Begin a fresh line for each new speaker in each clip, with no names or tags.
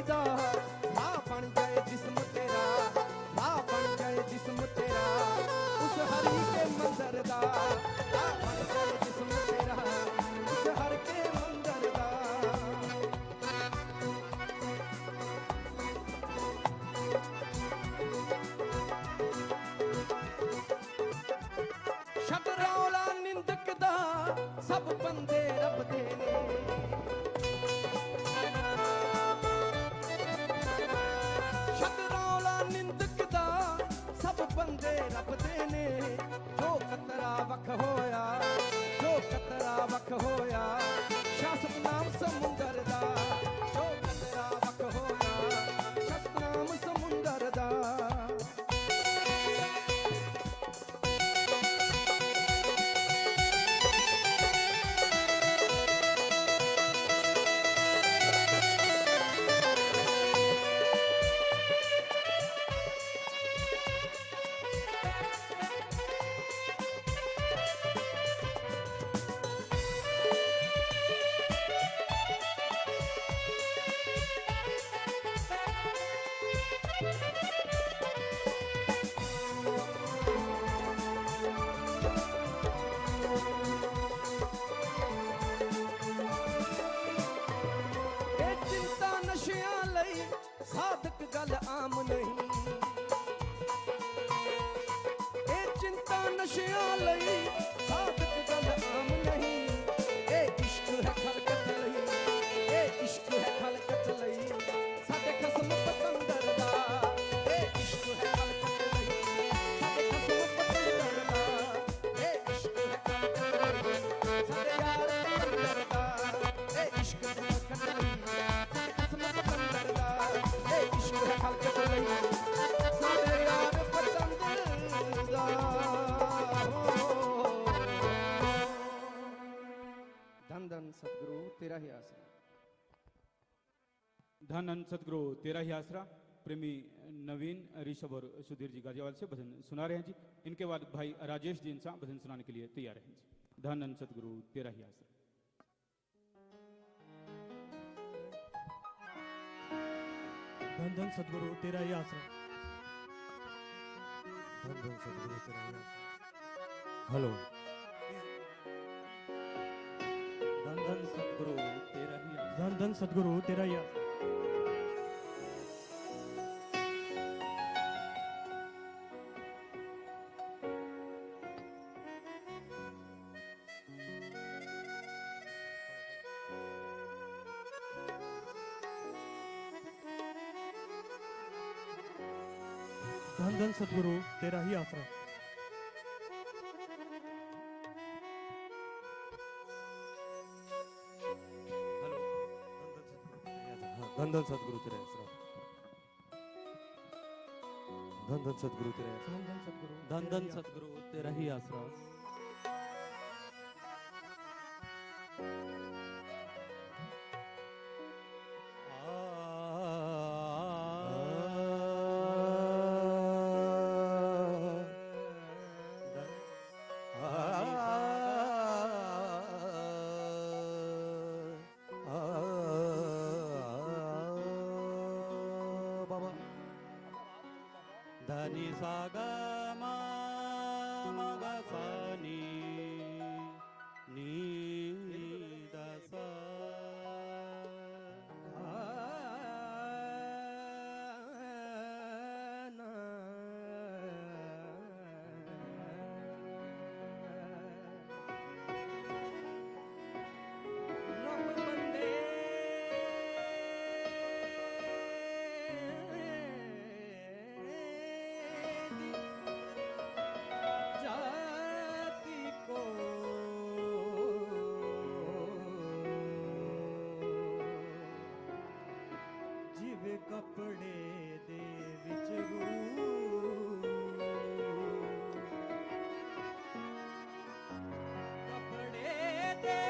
दा राह बन जाए जिस्म तेरा, राह बन जाए जिस्म तेरा, उस हरि के मंदिर दा राह बन जाए जिस्म तेरा, उस हर के मंदिर दा। शकरौला निंदक दा सब बंदे रब दे ने, शकरौला निंदक दा सब बंदे रब दे ने। जो कतरा वख होया, जो कतरा वख होया, शाह सतनाम समुंदर दा, जो कतरा वख होया, शाह सतनाम समुंदर दा। साधक गल आम नहीं, ए चिंता नशिया लई साधक गल आम नहीं। ए इश्क है खलकत लई, ए इश्क है खलकत लई, साडे खसम पतंदर दा। ए इश्क है खलकत लई, साडे खसम पतंदर दा। ए इश्क है खलकत लई, साडे यार पतंदर दा। ए इश्क है खलकत लई, साडे खसम पतंदर दा। ए इश्क है खलकत लई, साडे यार पतंदर दा। धन धन सतगुरु तेरा ही आसरा।
धन धन सतगुरु तेरा ही आसरा। प्रेमी नवीन, ऋषभ और सुधीर जी गाजियावाद से भजन सुना रहे हैं जी। इनके बाद भाई राजेश जी इंसान भजन सुनाने के लिए तैयार हैं जी। धन धन सतगुरु तेरा ही आसरा।
धन धन सतगुरु तेरा ही आसरा, धन धन सतगुरु तेरा ही आसरा। हेलो, धन धन सतगुरु तेरा ही आसरा, धन धन सतगुरु तेरा ही आसरा। धन धन सतगुरु तेरा ही आसरा। धन धन सतगुरु तेरा आसरा, धन धन सतगुरु तेरा आसरा, धन धन सतगुरु तेरा ही आसरा। धनी सागा मा मगा सानी नी दसा कपड़े दे विच कपड़े दे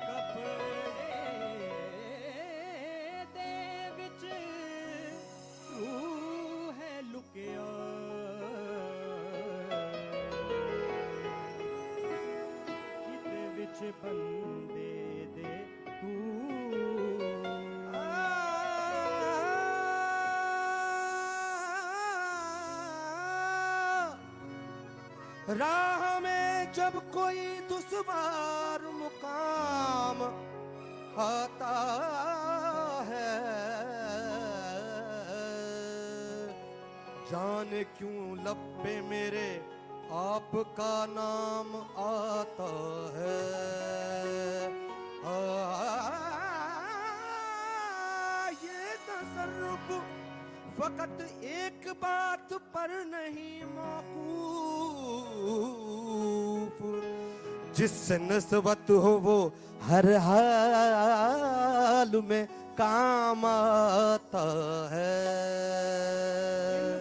कपड़े दे विच रूह है लुकिया
राह में जब कोई दुश्वार मुकाम आता है, जाने क्यों लब पे मेरे आपका नाम आता है। ये तसर्रुफ फकत एक बात पर नहीं मौकूफ, जिससे नस्बत हो वो हर हाल में काम आता है।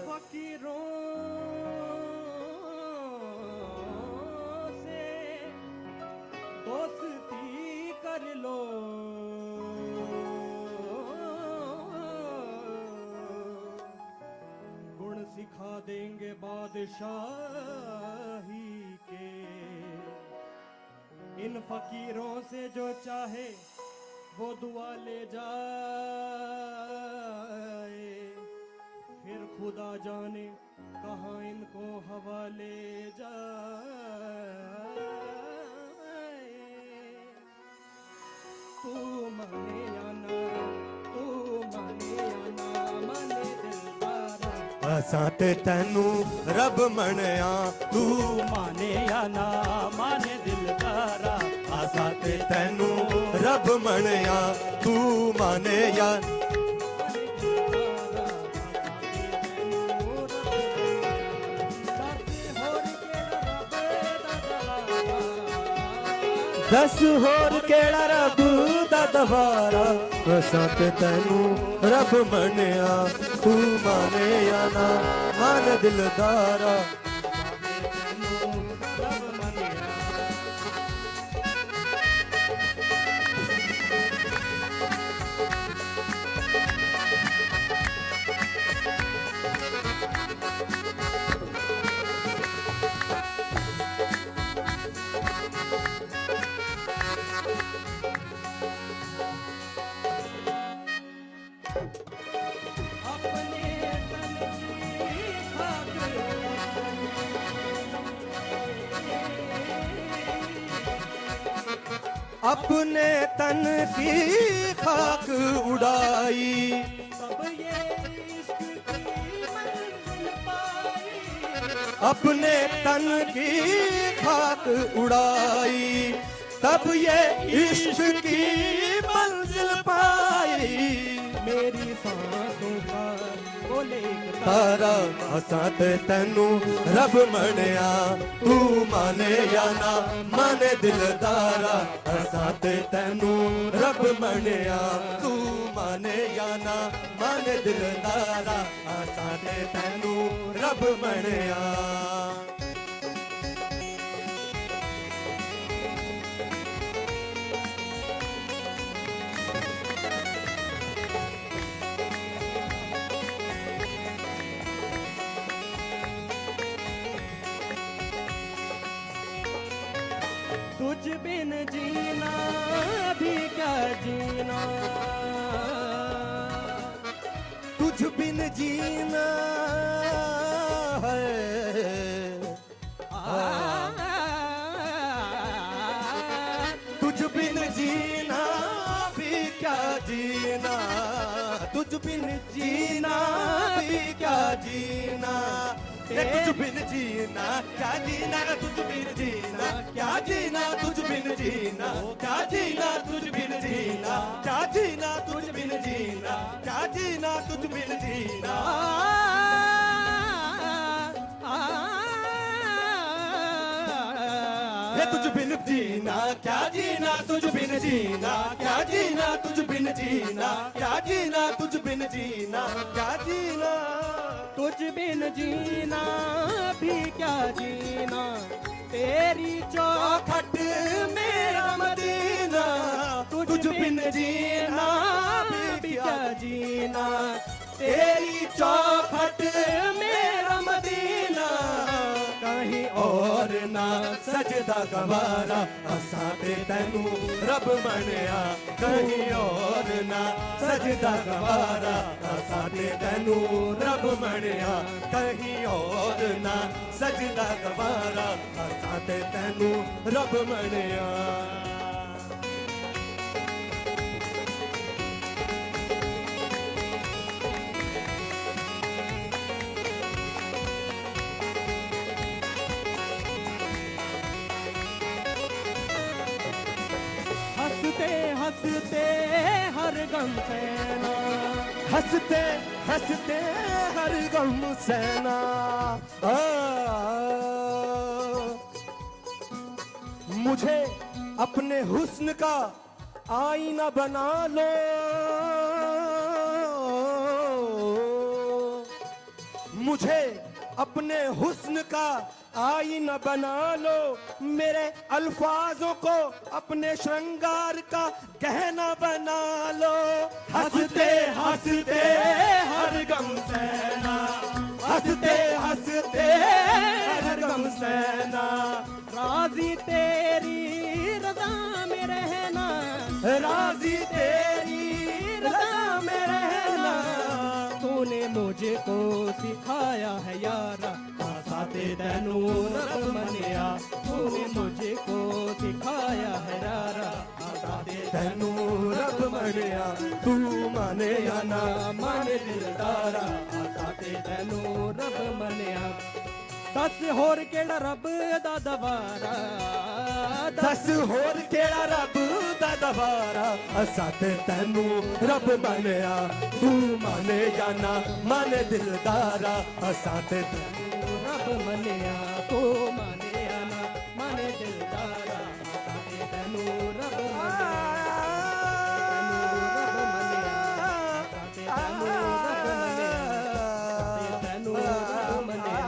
फकीरों से दोस्ती कर लो, गुण सिखा देंगे बादशाही के। इन फकीरों से जो चाहे वो दुआ ले जाए, फिर खुदा जाने कहाँ इनको हवाले जाए। तू माने या ना, तू माने या ना, माने दिलदारा।
असां ते तैनू रब मणिया, तू
माने या ना माने दिलदारा।
असां ते तैनू रब मणिया, तू माने या दस होर केड़ा रब दा दवारा। असां ते तैनू रब मणिया, तू माने या ना मान दिलदारा। अपने तन की खाक उड़ाई,
तब ये इश्क की मंजिल पाई।
अपने तन की खाक उड़ाई, तब ये इश्क की मंजिल पाई।
मेरी सांसों का बोले
तारा असां ते तैनू रब मणिया, तू माने या ना माने दिलदारा। असां ते तैनू रब मणिया, तू माने या ना माने दिलदारा। असां ते तैनू रब मणिया।
तुझ बिन जीना भी क्या जीना,
तुझ बिन जीना है, तुझ बिन जीना भी क्या जीना, तुझ बिन जीना भी क्या जीना। ये तुझ बिन जीना क्या जीना, तुझ बिन जीना क्या जीना, तुझ बिन जीना क्या जीना, तुझ बिन जीना क्या जीना, तुझ बिन जीना क्या जीना, तुझ बिन जीना। ये तुझ बिन जीना क्या जीना, तुझ बिन जीना क्या जीना, तुझ बिन जीना क्या जीना, तुझ बिन जीना क्या जीना।
तुझ बिन जीना भी क्या जीना, तेरी चौखट मेरा मदीना। तुझ बिन जीना भी क्या जीना, तेरी चौखट मेरा मदीना। कहीं और ना सजदा गवारा असां ते तैनू रब मनिया कहीं और ना सजदा गवारा असां ते तैनू रब मनिया कहीं और ना सजदा गवारा असां ते तैनू रब मनिया
हंसते हंसते हर गम सहना,
हंसते हंसते हर गम सहना मुझे अपने हुस्न का आईना बना लो मुझे अपने हुस्न का आईना बना लो मेरे अल्फाजों को अपने श्रृंगार का गहना बना लो हंसते हंसते हर गम सहना हंसते हंसते हर गम सहना
राजी तेरी रजा में रहना,
राजी तेरी रजा में रहना
तूने मुझको सिखाया है यारा आसाते तैनू रब मनिया, तूने मुझको सिखाया है यारा आसाते
तैनू रब मनिया तू माने या ना माने दिलदारा
आसाते तैनू रब मनिया दस होर केड़ा रब दा दवारा,
दस होर केड़ा रब दा दवारा असां ते तैनू रब मनिया तू माने या ना माने दिलदारा असां ते तैनू
रब मनिया तू माने ना माने दिलदारा आसाते तैनू रब मनिया तैनू रब मनिया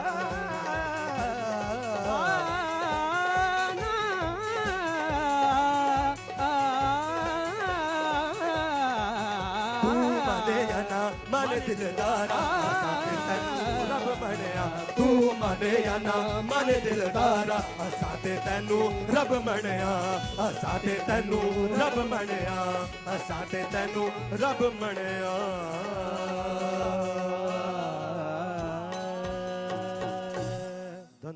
माने दिलदारा असां ते तैनू रब मनिया तू माने या ना माने दिलदारा असां ते तैनू रब मनिया असां ते तैनू रब मनिया असां ते तैनू रब मनिया धन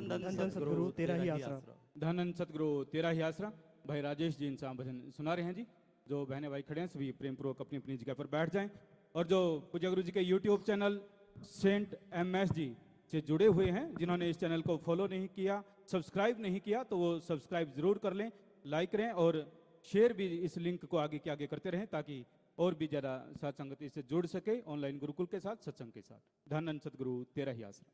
धन
सतगुरु तेरा ही आसरा।
धन सतगुरु तेरा ही आसरा। भाई राजेश जी इनसा भजन सुना रहे हैं जी। जो बहने भाई खड़े हैं सभी प्रेम पूर्वक अपनी अपनी जगह पर बैठ जाएं। और जो पूज्य गुरु जी के यूट्यूब चैनल सेंट MS जी से जुड़े हुए हैं, जिन्होंने इस चैनल को फॉलो नहीं किया, सब्सक्राइब नहीं किया, तो वो सब्सक्राइब जरूर कर लें, लाइक करें और शेयर भी इस लिंक को आगे के आगे करते रहें ताकि और भी ज़्यादा साथ संगति से जुड़ सके ऑनलाइन गुरुकुल के साथ, सत्संग के साथ। धन सतगुरु तेरा ही आसरा।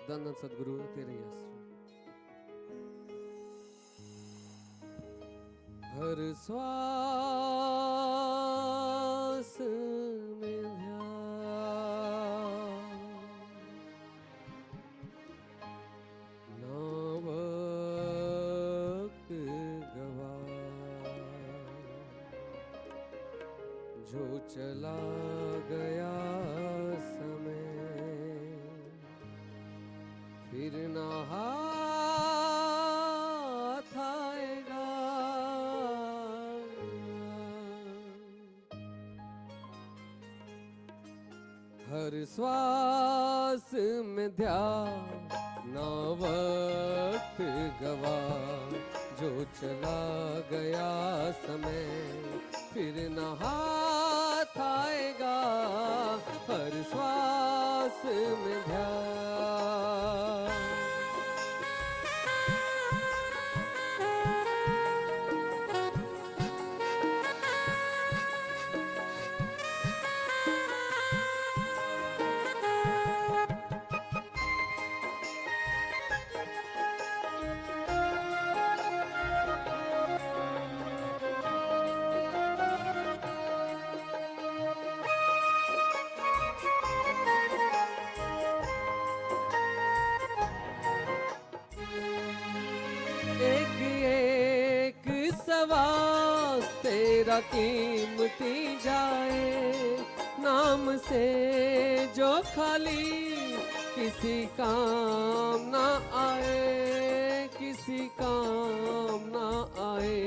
धन सतगुरु तेरे ही आसरा। हर श्वास में ध्यान ना वक्त गवा जो चला गया समय फिर ना हाथ आएगा हर श्वास में ध्यान ना वक्त गवा जो चला गया समय फिर न हाथ आएगा हर श्वास में ध्यान एक एक सवास तेरा कीमती जाए ना नाम से जो खाली किसी काम ना आए, किसी काम ना आए।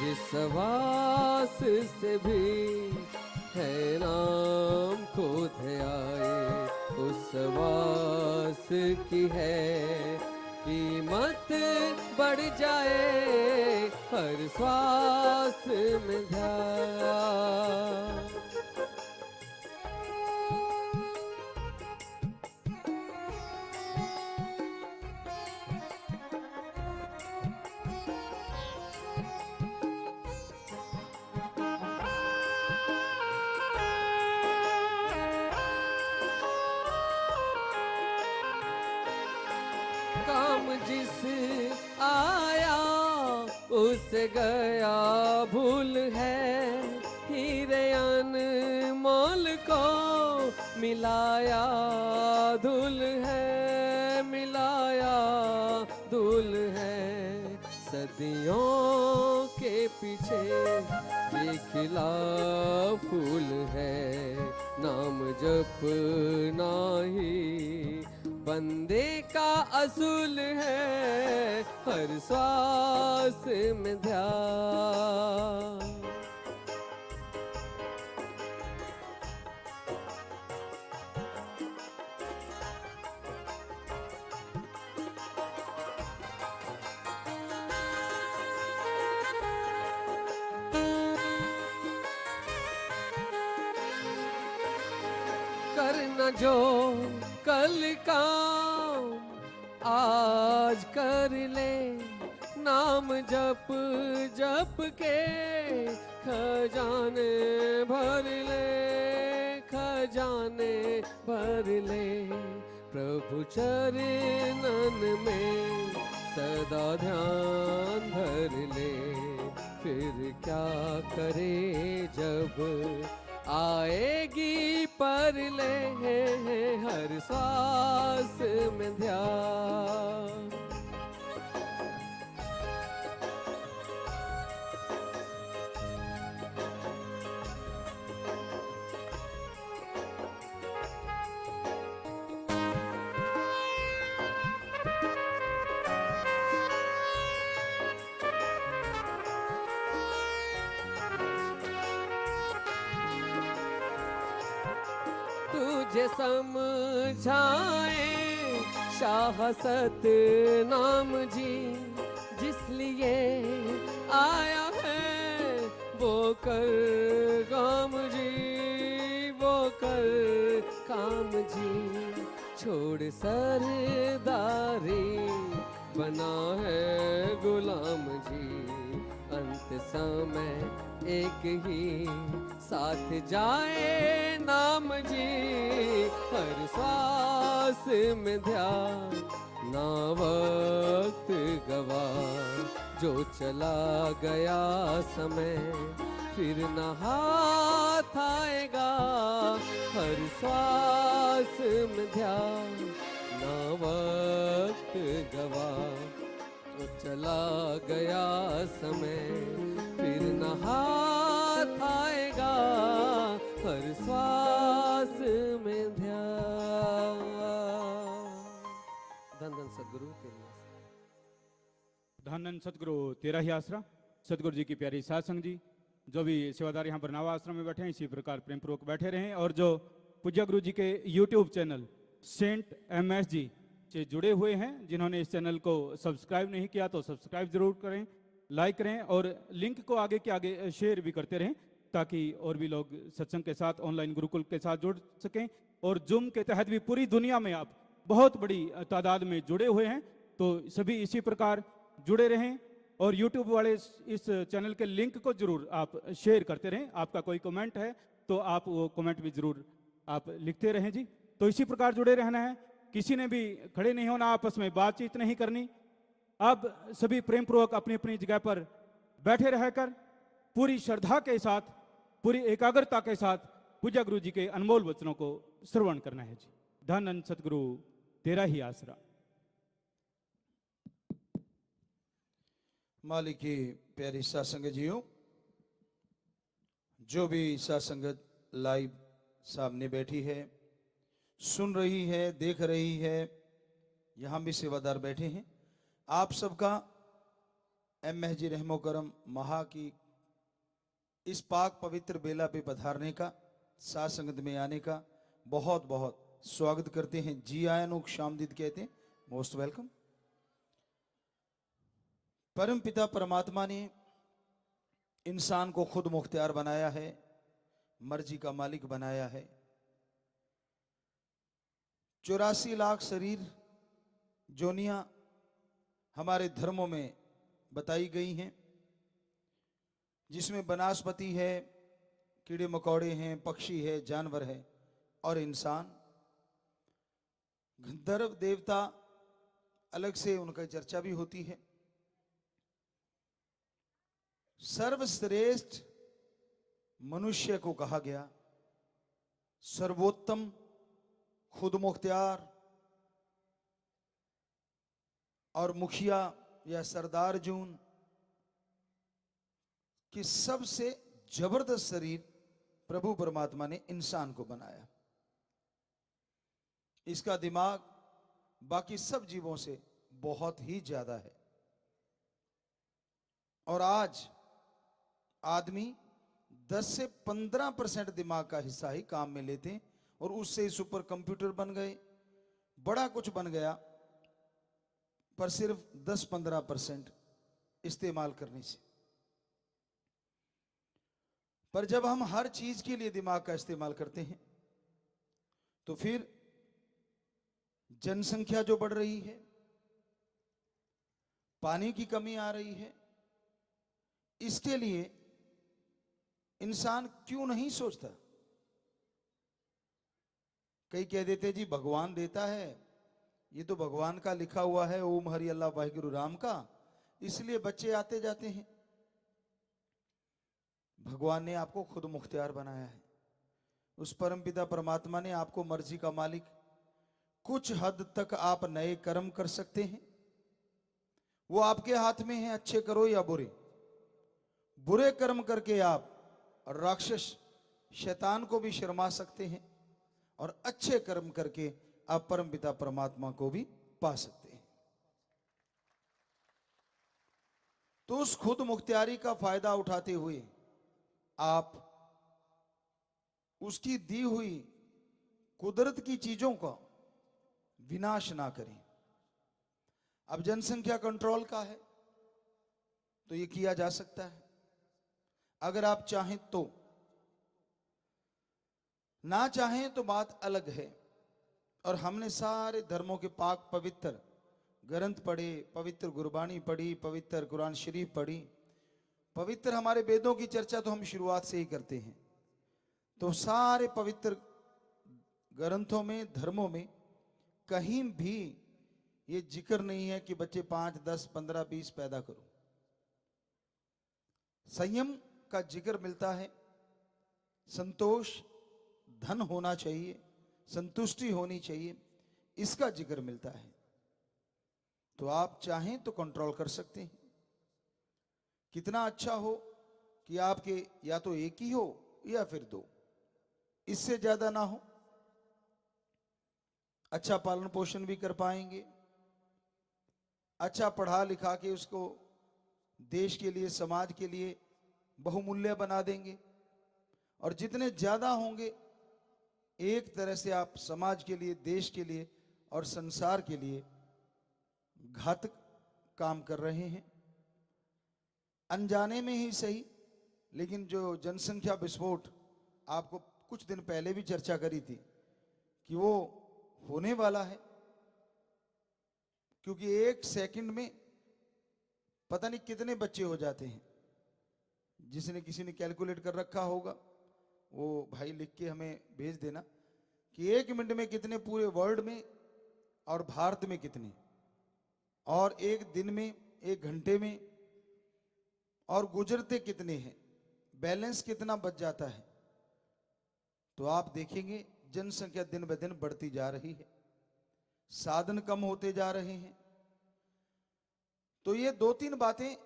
जिस वास से भी है नाम खुद आए, उस वास की है कीमत बढ़ जाए, हर श्वास में ध्यान। काम जिस आया उससे गया भूल है, हीरे अनमोल को मिलाया धूल है, मिलाया धूल है। सदियों के पीछे ये खिला फूल है, नाम जपना ही बंदे का असूल है, हर श्वास में ध्यान। करना जो कल काम आज कर ले, नाम जप जप के खजाने भर ले, खजाने भर ले। प्रभु चरणन में सदा ध्यान धर ले, फिर क्या करे जब आएगी पर ले, हर सांस में ध्यान। तुझे समझाए शाह सतनाम जी, जिस लिए आया है वो कर काम जी, वो कर काम जी। छोड़ सरदारी बना है गुलाम जी, अंत समय एक ही साथ जाए नाम जी, हर श्वास में ध्यान। ना वक्त गवा जो चला गया समय, फिर न हाथ आएगा, हर श्वास में ध्यान। ना वक्त गवा जो चला गया समय, फिर न हाथ आएगा, हर श्वास में ध्यान। धन धन सदगुरु तेरी
धन धन सतगुरु तेरा ही आसरा। सतगुरु जी की प्यारी साध संग जी, जो भी सेवादार यहाँ पर नवा आश्रम में बैठे हैं, इसी प्रकार प्रेम पूर्वक बैठे रहें। और जो पूज्य गुरु जी के यूट्यूब चैनल सेंट MS जी से जुड़े हुए हैं, जिन्होंने इस चैनल को सब्सक्राइब नहीं किया तो सब्सक्राइब जरूर करें, लाइक करें और लिंक को आगे के आगे शेयर भी करते रहें, ताकि और भी लोग सत्संग के साथ ऑनलाइन गुरुकुल के साथ जुड़ सकें। और जूम के तहत भी पूरी दुनिया में आप बहुत बड़ी तादाद में जुड़े हुए हैं, तो सभी इसी प्रकार जुड़े रहें। और यूट्यूब वाले इस चैनल के लिंक को जरूर आप शेयर करते रहें। आपका कोई कमेंट है तो आप वो कमेंट भी जरूर आप लिखते रहें जी। तो इसी प्रकार जुड़े रहना है, किसी ने भी खड़े नहीं होना, आपस में बातचीत नहीं करनी। अब सभी प्रेम पूर्वक अपनी अपनी जगह पर बैठे रहकर पूरी श्रद्धा के साथ, पूरी एकाग्रता के साथ पूज्य गुरु जी के अनमोल वचनों को श्रवण करना है जी। धन धन सतगुरु तेरा ही आसरा।
मालिक की प्यारी साथ संगत जियो, जो भी साथ संगत लाइव
सामने बैठी है, सुन रही है, देख रही है, यहां भी सेवादार बैठे हैं। आप सबका MSG रहमो करम महा की इस पाक पवित्र बेला पे पधारने का, साथ संगत में आने का बहुत बहुत स्वागत करते हैं। जी आया नो शामदीद कहते हैं, मोस्ट वेलकम। परम पिता परमात्मा ने इंसान को खुद मुख्तियार बनाया है, मर्जी का मालिक बनाया है। 84 लाख शरीर जोनियां हमारे धर्मों में बताई गई हैं, जिसमें वनस्पति है, कीड़े मकोड़े हैं, पक्षी है, जानवर है और इंसान। गंधर्व देवता अलग से उनकी चर्चा भी होती है। सर्वश्रेष्ठ मनुष्य को कहा गया, सर्वोत्तम, खुद मुख्तियार और मुखिया या सरदार जून कि सबसे जबरदस्त शरीर प्रभु परमात्मा ने इंसान को बनाया। इसका दिमाग बाकी सब जीवों से बहुत ही ज्यादा है। और आज आदमी 10 से 15% दिमाग का हिस्सा ही काम में लेते हैं और उससे ही सुपर कंप्यूटर बन गए, बड़ा कुछ बन गया, पर सिर्फ 10-15% इस्तेमाल करने से। पर जब हम हर चीज के लिए दिमाग का इस्तेमाल करते हैं तो फिर जनसंख्या जो बढ़ रही है, पानी की कमी आ रही है, इसके लिए इंसान क्यों नहीं सोचता? कई कह देते जी भगवान देता है, ये तो भगवान का लिखा हुआ है, ओम हरि अल्लाह वाहिगुरु राम का, इसलिए बच्चे आते जाते हैं। भगवान ने आपको खुद मुख्तियार बनाया है। उस परमपिता परमात्मा ने आपको मर्जी का मालिक, कुछ हद तक आप नए कर्म कर सकते हैं, वो आपके हाथ में है, अच्छे करो या बुरे। बुरे कर्म करके आप राक्षस शैतान को भी शर्मा सकते हैं और अच्छे कर्म करके आप परमपिता परमात्मा को भी पा सकते हैं। तो उस खुद मुख्तियारी का फायदा उठाते हुए आप उसकी दी हुई कुदरत की चीजों का विनाश ना करें। अब जनसंख्या कंट्रोल का है तो ये किया जा सकता है, अगर आप चाहें तो। ना चाहें तो बात अलग है। और हमने सारे धर्मों के पाक पवित्र ग्रंथ पढ़े, पवित्र गुरबानी पढ़ी, पवित्र कुरान शरीफ पढ़ी, पवित्र हमारे वेदों की चर्चा तो हम शुरुआत से ही करते हैं। तो सारे पवित्र ग्रंथों में, धर्मों में कहीं भी ये जिक्र नहीं है कि बच्चे 5, 10, 15, 20 पैदा करो। संयम का जिक्र मिलता है, संतोष, धन होना चाहिए, संतुष्टि होनी चाहिए, इसका जिक्र मिलता है। तो आप चाहें तो कंट्रोल कर सकते हैं। कितना अच्छा हो कि आपके या तो एक ही हो या फिर 2, इससे ज्यादा ना हो। अच्छा पालन पोषण भी कर पाएंगे, अच्छा पढ़ा लिखा के उसको देश के लिए, समाज के लिए बहुमूल्य बना देंगे। और जितने ज्यादा होंगे, एक तरह से आप समाज के लिए, देश के लिए और संसार के लिए घातक काम कर रहे हैं, अनजाने में ही सही। लेकिन जो जनसंख्या विस्फोट आपको कुछ दिन पहले भी चर्चा करी थी कि वो होने वाला है, क्योंकि 1 सेकंड में पता नहीं कितने बच्चे हो जाते हैं। जिसने किसी ने कैलकुलेट कर रखा होगा वो भाई लिख के हमें भेज देना कि 1 मिनट में कितने पूरे वर्ल्ड में और भारत में कितने, और 1 दिन में, 1 घंटे में, और गुजरते कितने हैं, बैलेंस कितना बच जाता है। तो आप देखेंगे जनसंख्या दिन ब दिन बढ़ती जा रही है, साधन कम होते जा रहे हैं। तो ये 2-3 बातें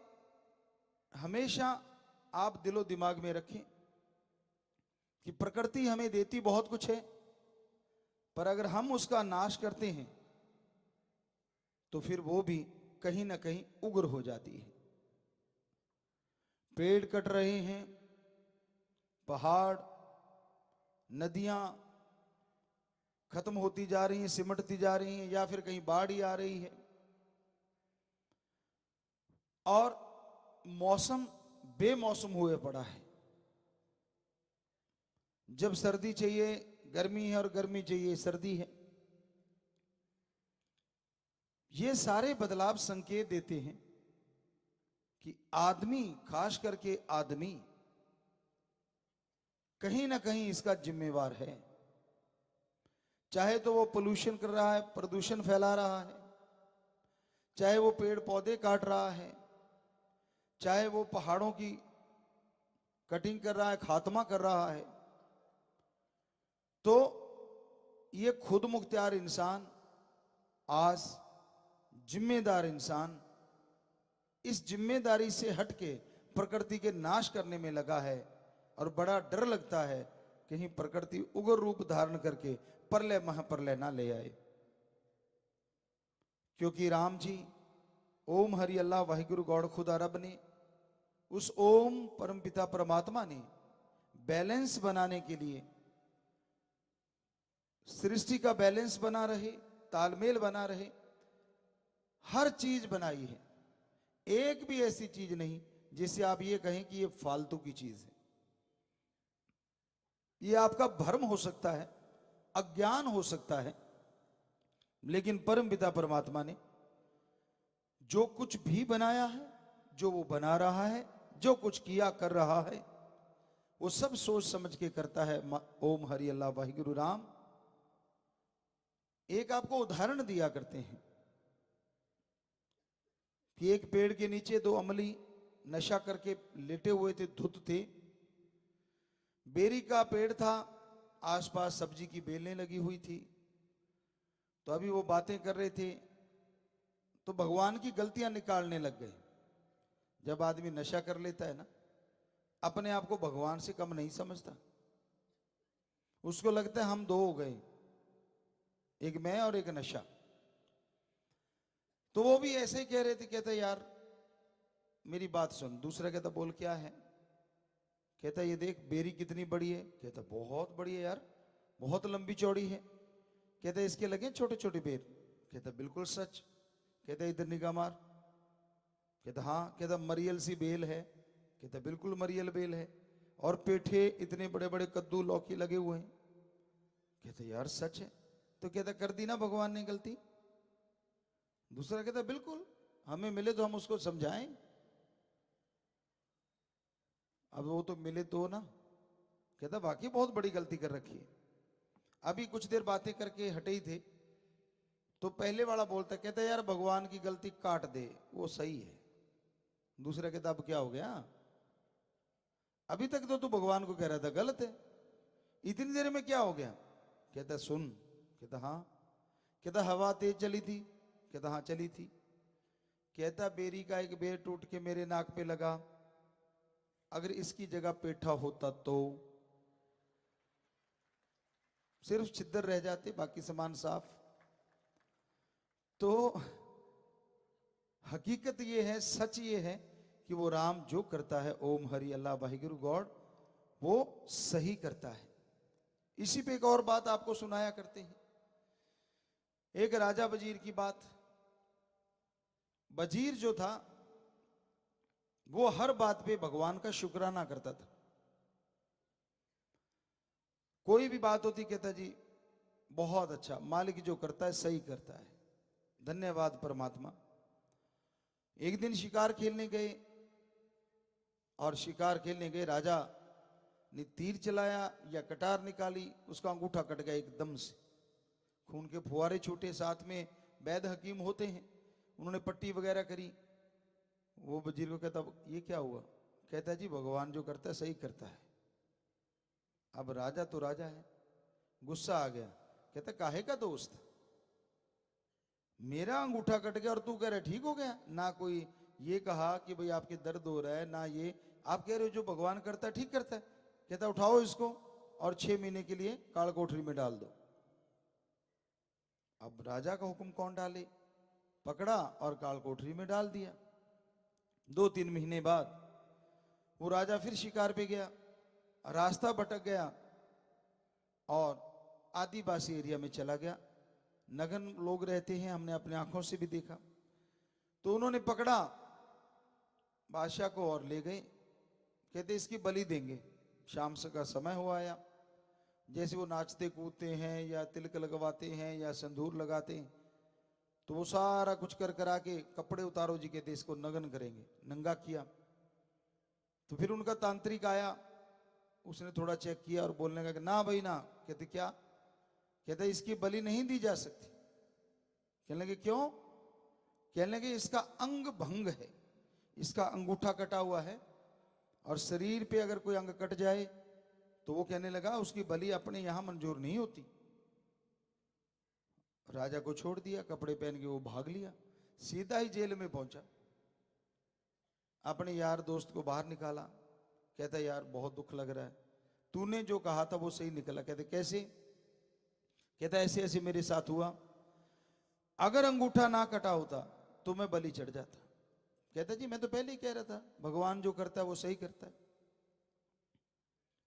हमेशा आप दिलो दिमाग में रखें कि प्रकृति हमें देती बहुत कुछ है, पर अगर हम उसका नाश करते हैं तो फिर वो भी कहीं ना कहीं उग्र हो जाती है। पेड़ कट रहे हैं, पहाड़, नदियां खत्म होती जा रही हैं, सिमटती जा रही हैं, या फिर कहीं बाढ़ ही आ रही है, और मौसम बेमौसम हुए पड़ा है। जब सर्दी चाहिए गर्मी है और गर्मी चाहिए सर्दी है। ये सारे बदलाव संकेत देते हैं कि आदमी, खास करके आदमी, कहीं ना कहीं इसका जिम्मेवार है। चाहे तो वो पोल्यूशन कर रहा है, प्रदूषण फैला रहा है, चाहे वो पेड़ पौधे काट रहा है, चाहे वो पहाड़ों की कटिंग कर रहा है, खात्मा कर रहा है, तो ये खुद मुख्तियार इंसान, आज जिम्मेदार इंसान, इस जिम्मेदारी से हटके प्रकृति के नाश करने में लगा है। और बड़ा डर लगता है कहीं प्रकृति उग्र रूप धारण करके प्रलय महाप्रलय ना ले आए। क्योंकि राम जी, ओम हरि अल्लाह वाहिगुरु गौड़ खुदा रब ने, उस ओम परमपिता परमात्मा ने बैलेंस बनाने के लिए, सृष्टि का बैलेंस बना रहे, तालमेल बना रहे, हर चीज बनाई है। एक भी ऐसी चीज नहीं जिसे आप ये कहें कि ये फालतू की चीज है। ये आपका भ्रम हो सकता है, अज्ञान हो सकता है, लेकिन परम पिता परमात्मा ने जो कुछ भी बनाया है, जो वो बना रहा है, जो कुछ किया कर रहा है, वो सब सोच समझ के करता है। ओम हरि अल्लाह वाहिगुरु राम। एक आपको उदाहरण दिया करते हैं कि एक पेड़ के नीचे दो अमली नशा करके लेटे हुए थे, धुत थे। बेरी का पेड़ था, आसपास सब्जी की बेलें लगी हुई थी। तो अभी वो बातें कर रहे थे तो भगवान की गलतियां निकालने लग गए। जब आदमी नशा कर लेता है ना, अपने आप को भगवान से कम नहीं समझता। उसको लगता है हम दो हो गए, एक मैं और एक नशा। तो वो भी ऐसे ही कह रहे थे, कहता यार मेरी बात सुन। दूसरा कहता बोल क्या है? कहता ये देख बेरी कितनी बड़ी है। कहता बहुत बड़ी है यार, बहुत लंबी चौड़ी है। कहता इसके लगे छोटे छोटे बेर। कहता बिल्कुल सच। कहता इधर निगाह मार। कहता हाँ। कहता मरियल सी बेल है। कहता बिल्कुल मरियल बेल है, और पेठे इतने बड़े बड़े कद्दू लौकी लगे हुए हैं। कहता यार सच है। तो कहता कर दी ना भगवान ने गलती? दूसरा कहता बिल्कुल, हमें मिले तो हम उसको समझाएं। अब वो तो मिले तो ना। कहता बाकी बहुत बड़ी गलती कर रखी है। अभी कुछ देर बातें करके हटे ही थे तो पहले वाला बोलता, कहता यार भगवान की गलती काट दे, वो सही है। दूसरा कहता अब क्या हो गया? अभी तक तो तू भगवान को कह रहा था गलत है, इतनी देर में क्या हो गया? कहता सुन। कहता हाँ। कहता हवा तेज चली थी। कहता हाँ चली थी। कहता बेरी का एक बेर टूट के मेरे नाक पे लगा, अगर इसकी जगह पेठा होता तो सिर्फ छिद्र रह जाते, बाकी सामान साफ। तो हकीकत ये है, सच ये है कि वो राम जो करता है, ओम हरि अल्लाह वाहिगुरु गॉड, वो सही करता है। इसी पे एक और बात आपको सुनाया करते हैं, एक राजा वजीर की बात। वजीर जो था वो हर बात पे भगवान का शुक्राना करता था। कोई भी बात होती कहता जी बहुत अच्छा, मालिक जो करता है सही करता है, धन्यवाद परमात्मा। एक दिन शिकार खेलने गए, और शिकार खेलने गए, राजा ने तीर चलाया या कटार निकाली, उसका अंगूठा कट गया एकदम से, खून के फुहारे छूटे। साथ में वैद्य हकीम होते हैं, उन्होंने पट्टी वगैरह करी। वो वजीर को कहता ये क्या हुआ? कहता जी भगवान जो करता है सही करता है। अब राजा तो राजा है, गुस्सा आ गया। कहता काहे का दोस्त, मेरा अंगूठा कट गया और तू कह रहा ठीक हो गया? ना कोई ये कहा कि भाई आपके दर्द हो रहा है, ना ये आप कह रहे हो जो भगवान करता है ठीक करता है। कहता उठाओ इसको और 6 महीने के लिए काल कोठरी में डाल दो। अब राजा का हुक्म कौन डाले, पकड़ा और काल कोठरी में डाल दिया। 2-3 महीने बाद वो राजा फिर शिकार पे गया, रास्ता भटक गया और आदिवासी एरिया में चला गया। नगन लोग रहते हैं, हमने अपने आंखों से भी देखा। तो उन्होंने पकड़ा बादशाह को और ले गए, कहते इसकी बलि देंगे। शाम से का समय हो आया, जैसे वो नाचते कूदते हैं या तिलक लगवाते हैं या संदूर लगाते हैं, तो वो सारा कुछ कर करा के कपड़े उतारो जी, कहते इसको नगन करेंगे। नंगा किया तो फिर उनका तांत्रिक आया, उसने थोड़ा चेक किया और बोलने लगा कि ना भाई ना। कहते क्या? कहते इसकी बलि नहीं दी जा सकती। कहने लगे क्यों? कहने लगे इसका अंग भंग है, इसका अंगूठा कटा हुआ है और शरीर पे अगर कोई अंग कट जाए तो वो कहने लगा उसकी बलि अपने यहां मंजूर नहीं होती। राजा को छोड़ दिया, कपड़े पहन के वो भाग लिया, सीधा ही जेल में पहुंचा। अपने यार दोस्त को बाहर निकाला, कहता यार बहुत दुख लग रहा है, तूने जो कहा था वो सही निकला। कहते कैसे? कहता ऐसे ऐसे मेरे साथ हुआ, अगर अंगूठा ना कटा होता तो मैं बलि चढ़ जाता। कहता जी मैं तो पहले ही कह रहा था, भगवान जो करता है वो सही करता है।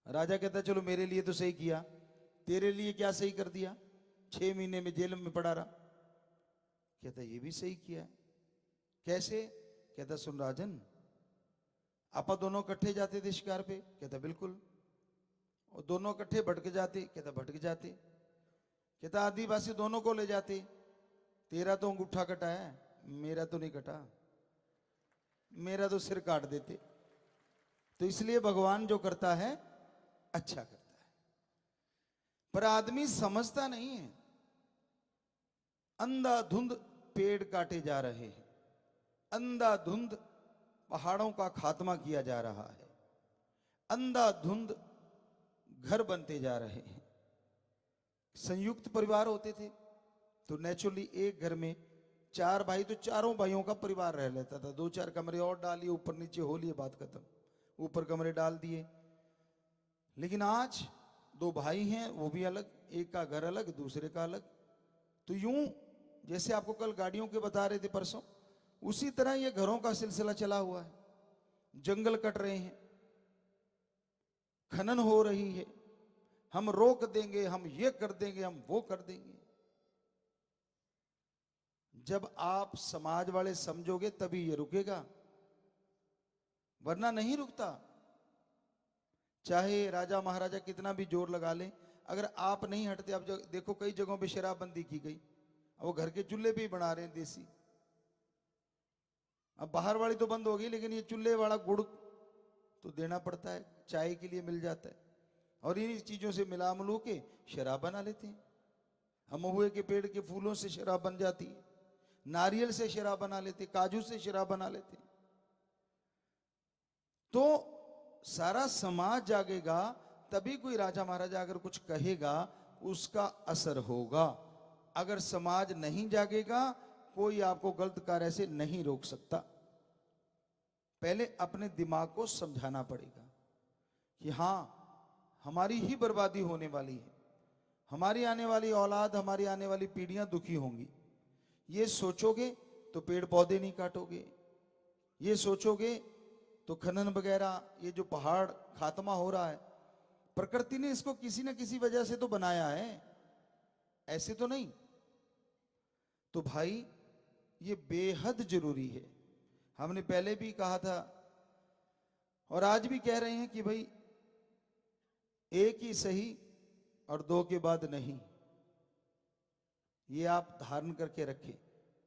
राजा कहता चलो मेरे लिए तो सही किया, तेरे लिए क्या सही कर दिया? 6 महीने में जेल में पड़ा रहा। कहता ये भी सही किया है। कैसे? कहता सुन राजन, आपा दोनों इकट्ठे जाते थे शिकार पे। कहता बिल्कुल। और दोनों इकट्ठे भटक जाते। कहता भटक जाते। कहता आदिवासी दोनों को ले जाते, तेरा तो अंगूठा कटा है, मेरा तो नहीं कटा, मेरा तो सिर काट देते। तो इसलिए भगवान जो करता है अच्छा करता है, पर आदमी समझता नहीं है। अंधाधुंध पेड़ काटे जा रहे हैं, अंधाधुंध पहाड़ों का खात्मा किया जा रहा है, अंधाधुंध घर बनते जा रहे हैं। संयुक्त परिवार होते थे तो नेचुरली एक घर में 4 भाई, तो चारों भाइयों का परिवार रह लेता था। 2-4 कमरे और डालिए, ऊपर नीचे हो लिए, बात खत्म। ऊपर कमरे डाल दिए। लेकिन आज 2 भाई हैं, वो भी अलग, एक का घर अलग, दूसरे का अलग। तो यूं जैसे आपको कल गाड़ियों के बता रहे थे परसों, उसी तरह ये घरों का सिलसिला चला हुआ है। जंगल कट रहे हैं, खनन हो रही है, हम रोक देंगे, हम ये कर देंगे, हम वो कर देंगे। जब आप समाज वाले समझोगे तभी ये रुकेगा, वरना नहीं रुकता। चाहे राजा महाराजा कितना भी जोर लगा लें, अगर आप नहीं हटते। अब देखो कई जगहों पे शराबबंदी की गई, अब वो घर के चूल्हे भी बना रहे हैं देसी। अब बाहर वाली तो बंद हो गई, लेकिन ये चूल्हे वाला गुड़ तो देना पड़ता है, चाय के लिए मिल जाता है। और इन चीजों से मिला मिलू के शराब बना लेते हैं। हम महुए के पेड़ के फूलों से शराब बन जाती है, नारियल से शराब बना लेते, काजू से शराब बना लेते। तो सारा समाज जागेगा तभी कोई राजा महाराजा अगर कुछ कहेगा उसका असर होगा। अगर समाज नहीं जागेगा कोई आपको गलत कार्य से नहीं रोक सकता। पहले अपने दिमाग को समझाना पड़ेगा कि हां हमारी ही बर्बादी होने वाली है, हमारी आने वाली औलाद, हमारी आने वाली पीढ़ियां दुखी होंगी। ये सोचोगे तो पेड़ पौधे नहीं काटोगे, ये सोचोगे तो खनन वगैरह, ये जो पहाड़ खात्मा हो रहा है, प्रकृति ने इसको किसी न किसी वजह से तो बनाया है, ऐसे तो नहीं। तो भाई ये बेहद जरूरी है। हमने पहले भी कहा था और आज भी कह रहे हैं कि भाई एक ही सही और 2 के बाद नहीं, ये आप धारण करके रखें।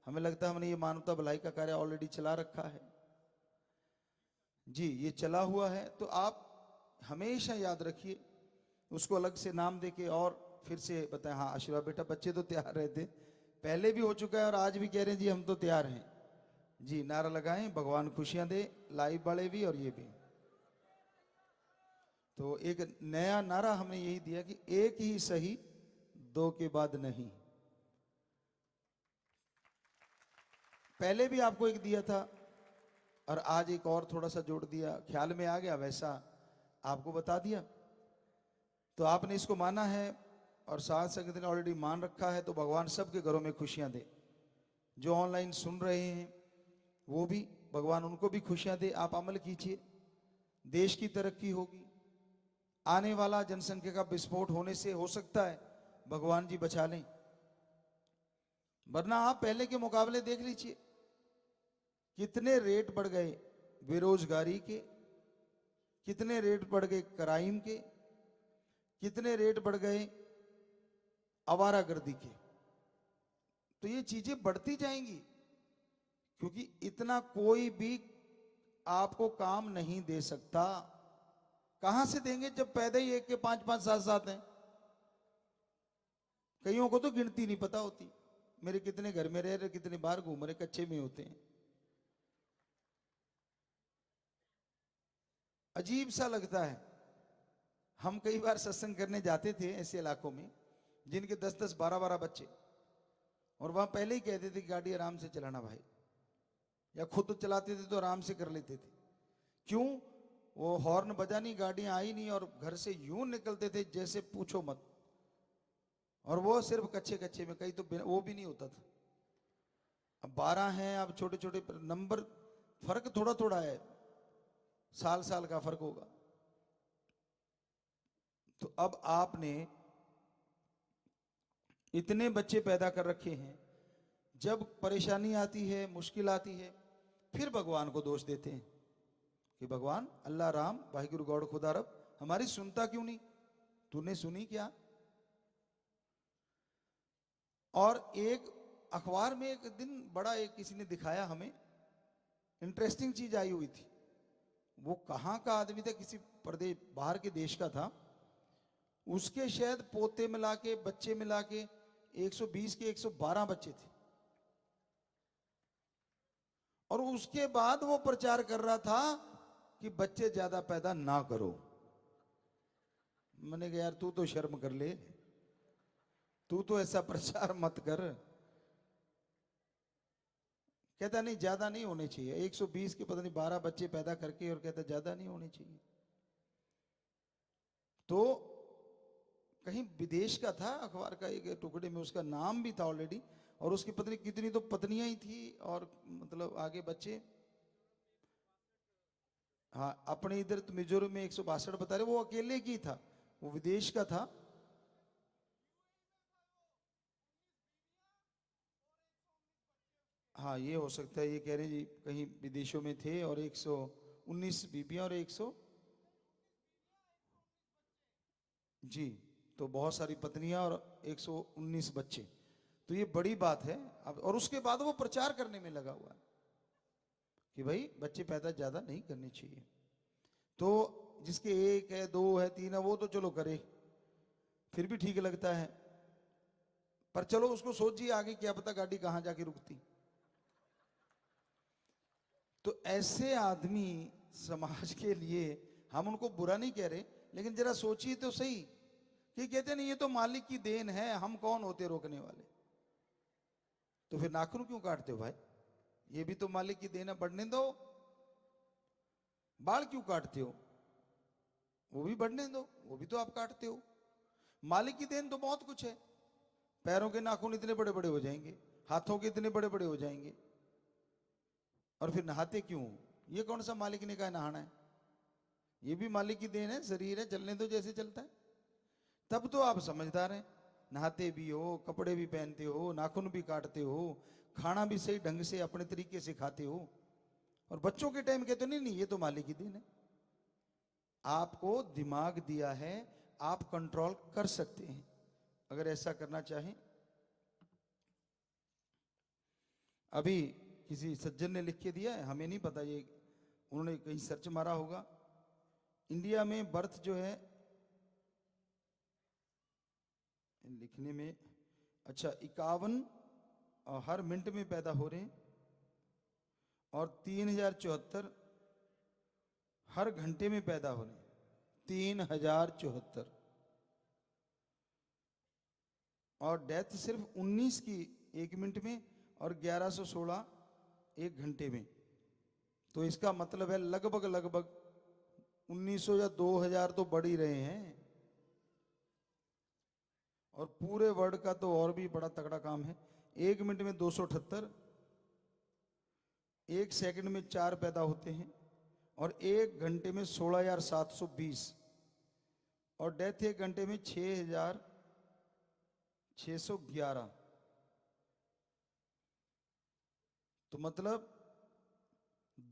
हमें लगता है हमने ये मानवता भलाई का कार्य ऑलरेडी चला रखा है जी, ये चला हुआ है। तो आप हमेशा याद रखिए, उसको अलग से नाम देके और फिर से बताएं। हाँ आशीर्वाद बेटा, बच्चे तो तैयार रहते, पहले भी हो चुका है और आज भी कह रहे हैं जी हम तो तैयार हैं जी। नारा लगाएं, भगवान खुशियां दे, लाइव वाले भी और ये भी। तो एक नया नारा हमने यही दिया कि एक ही सही 2 के बाद नहीं। पहले भी आपको एक दिया था और आज एक और थोड़ा सा जोड़ दिया, ख्याल में आ गया वैसा आपको बता दिया तो आपने इसको माना है और साथ संगत ने ऑलरेडी मान रखा है, तो भगवान सबके घरों में खुशियां दे। जो ऑनलाइन सुन रहे हैं वो भी भगवान उनको भी खुशियां दे। आप अमल कीजिए, देश की तरक्की होगी। आने वाला जनसंख्या का विस्फोट होने से हो सकता है भगवान जी बचा लें, वरना आप पहले के मुकाबले देख लीजिए कितने रेट बढ़ गए बेरोजगारी के, कितने रेट बढ़ गए क्राइम के, कितने रेट बढ़ गए आवारागर्दी के। तो ये चीजें बढ़ती जाएंगी, क्योंकि इतना कोई भी आपको काम नहीं दे सकता। कहां से देंगे जब पैदा ही एक के 5-5 7-7 हैं। कईयों को तो गिनती नहीं पता होती, मेरे कितने घर में रह रहे, कितने बार घूम रहे, कच्चे में होते हैं। अजीब सा लगता है। हम कई बार सत्संग करने जाते थे ऐसे इलाकों में जिनके 10-10 12-12 बच्चे, और वहां पहले ही कहते थे कि गाड़ी आराम से चलाना भाई, या खुद चलाते थे तो आराम से कर लेते थे। क्यों? वो हॉर्न बजा नहीं, गाड़ियां आई नहीं, और घर से यूं निकलते थे जैसे पूछो मत। और वो सिर्फ कच्चे कच्चे में, कहीं तो वो भी नहीं होता था। अब 12 हैं, अब छोटे छोटे नंबर, फर्क थोड़ा थोड़ा है, साल साल का फर्क होगा। तो अब आपने इतने बच्चे पैदा कर रखे हैं, जब परेशानी आती है, मुश्किल आती है, फिर भगवान को दोष देते हैं कि भगवान अल्लाह राम वाहिगुरु गौड़ खुदा रब हमारी सुनता क्यों नहीं, तूने सुनी क्या? और एक अखबार में एक दिन बड़ा एक किसी ने दिखाया हमें, इंटरेस्टिंग चीज आई हुई थी। वो कहाँ का आदमी था, किसी प्रदेश बाहर के देश का था। उसके शायद पोते मिला के, बच्चे मिला के 120 के 112 बच्चे थे, और उसके बाद वो प्रचार कर रहा था कि बच्चे ज्यादा पैदा ना करो। मैंने कहा यार तू तो शर्म कर ले, तू तो ऐसा प्रचार मत कर। कहता नहीं ज्यादा नहीं होने चाहिए, 120 के पता नहीं 12 बच्चे पैदा करके, और कहता ज्यादा नहीं होने चाहिए। तो कहीं विदेश का था अखबार का एक टुकड़े में, उसका नाम भी था ऑलरेडी, और उसकी पत्नी कितनी तो पत्नियां ही थी, और मतलब आगे बच्चे। हाँ, अपने इधर तो मिजोरम में 162 बता रहे, वो अकेले की था, वो विदेश का था। हाँ ये हो सकता है, ये कह रहे जी कहीं विदेशों में थे, और 119 बीबियां और 100 जी, तो बहुत सारी पत्नियां और 119 बच्चे। तो ये बड़ी बात है। अब और उसके बाद वो प्रचार करने में लगा हुआ है कि भाई बच्चे पैदा ज्यादा नहीं करने चाहिए। तो जिसके 1 है 2 है 3 है वो तो चलो करे, फिर भी ठीक लगता है, पर चलो उसको सोचिए आगे क्या पता गाड़ी कहां जाके रुकती। तो ऐसे आदमी समाज के लिए, हम उनको बुरा नहीं कह रहे, लेकिन जरा सोचिए तो सही कि कहते नहीं ये तो मालिक की देन है, हम कौन होते रोकने वाले। तो फिर नाखून क्यों काटते हो भाई? ये भी तो मालिक की देन है, बढ़ने दो। बाल क्यों काटते हो? वो भी बढ़ने दो, वो भी तो आप काटते हो। मालिक की देन तो बहुत कुछ है। पैरों के नाखून इतने बड़े बड़े हो जाएंगे, हाथों के इतने बड़े बड़े हो जाएंगे, और फिर नहाते क्यों? ये कौन सा मालिक ने कहा नहाना है? ये भी मालिक की देन है, शरीर है, चलने दो जैसे चलता है। तब तो आप समझदार हैं, नहाते भी हो, कपड़े भी पहनते हो, नाखून भी काटते हो, खाना भी सही ढंग से अपने तरीके से खाते हो, और बच्चों के टाइम कहते नहीं नहीं ये तो मालिक की देन है। आपको दिमाग दिया है, आप कंट्रोल कर सकते हैं अगर ऐसा करना चाहें। अभी किसी सज्जन ने लिख के दिया है, हमें नहीं पता, ये उन्होंने कहीं सर्च मारा होगा। इंडिया में बर्थ जो है लिखने में, अच्छा 51 हर मिनट में पैदा हो रहे हैं, और 3074 हर घंटे में पैदा हो रहे हैं। 3074, और डेथ सिर्फ 19 की 1 मिनट में, और 1116 1 घंटे में। तो इसका मतलब है लगभग 1900 या 2000 तो बढ़ ही रहे हैं। और पूरे वर्ल्ड का तो और भी बड़ा तगड़ा काम है। 1 मिनट में 278, 1 सेकंड में 4 पैदा होते हैं, और 1 घंटे में 16,720, और डेथ 1 घंटे में 6,611। तो मतलब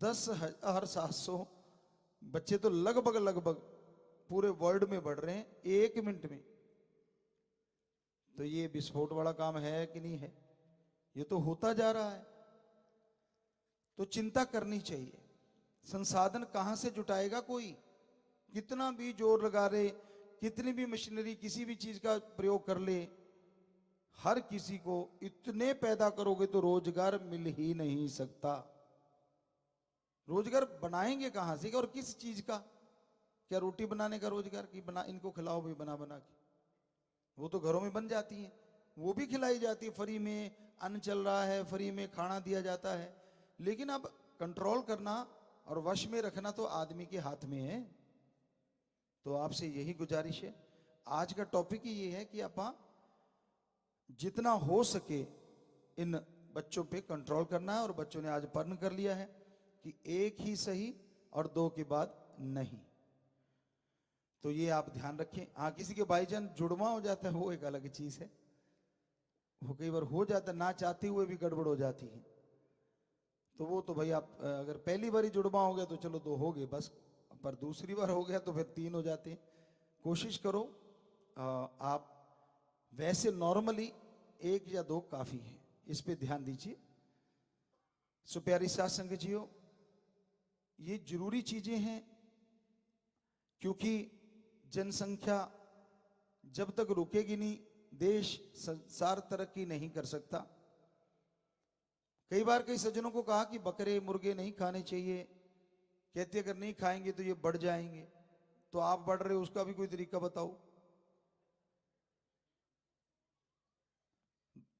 10,700 बच्चे तो लगभग पूरे वर्ल्ड में बढ़ रहे हैं 1 मिनट में। तो ये विस्फोट वाला काम है कि नहीं है? ये तो होता जा रहा है। तो चिंता करनी चाहिए। संसाधन कहां से जुटाएगा कोई? कितना भी जोर लगा ले, कितनी भी मशीनरी, किसी भी चीज का प्रयोग कर ले, हर किसी को इतने पैदा करोगे तो रोजगार मिल ही नहीं सकता। रोजगार बनाएंगे कहां से और किस चीज का? क्या रोटी बनाने का रोजगार की बना इनको खिलाओ भी बना बना के? वो तो घरों में बन जाती है, वो भी खिलाई जाती है, फ्री में अन्न चल रहा है, फ्री में खाना दिया जाता है। लेकिन अब कंट्रोल करना और वश में रखना तो आदमी के हाथ में है। तो आपसे यही गुजारिश है। आज का टॉपिक ही ये है कि आप जितना हो सके इन बच्चों पे कंट्रोल करना है। और बच्चों ने आज प्रण कर लिया है कि 1 ही सही और 2 के बाद नहीं। तो ये आप ध्यान रखें। हाँ, किसी के भाईजान जुड़वा हो जाता है वो एक अलग चीज है, वो कई बार हो जाता है, ना चाहते हुए भी गड़बड़ हो जाती है। तो वो तो भाई आप अगर पहली बार ही जुड़वा हो गया तो चलो 2 हो गए बस, पर दूसरी बार हो गया तो फिर 3 हो जाते हैं। कोशिश करो आप वैसे नॉर्मली 1 या 2 काफी है, इस पे ध्यान दीजिए। सो प्यारी साथ संगत जियो, ये जरूरी चीजें हैं, क्योंकि जनसंख्या जब तक रुकेगी नहीं देश संसार तरक्की नहीं कर सकता। कई बार कई सज्जनों को कहा कि बकरे मुर्गे नहीं खाने चाहिए, कहते अगर नहीं खाएंगे तो ये बढ़ जाएंगे। तो आप बढ़ रहे हो, उसका भी कोई तरीका बताओ।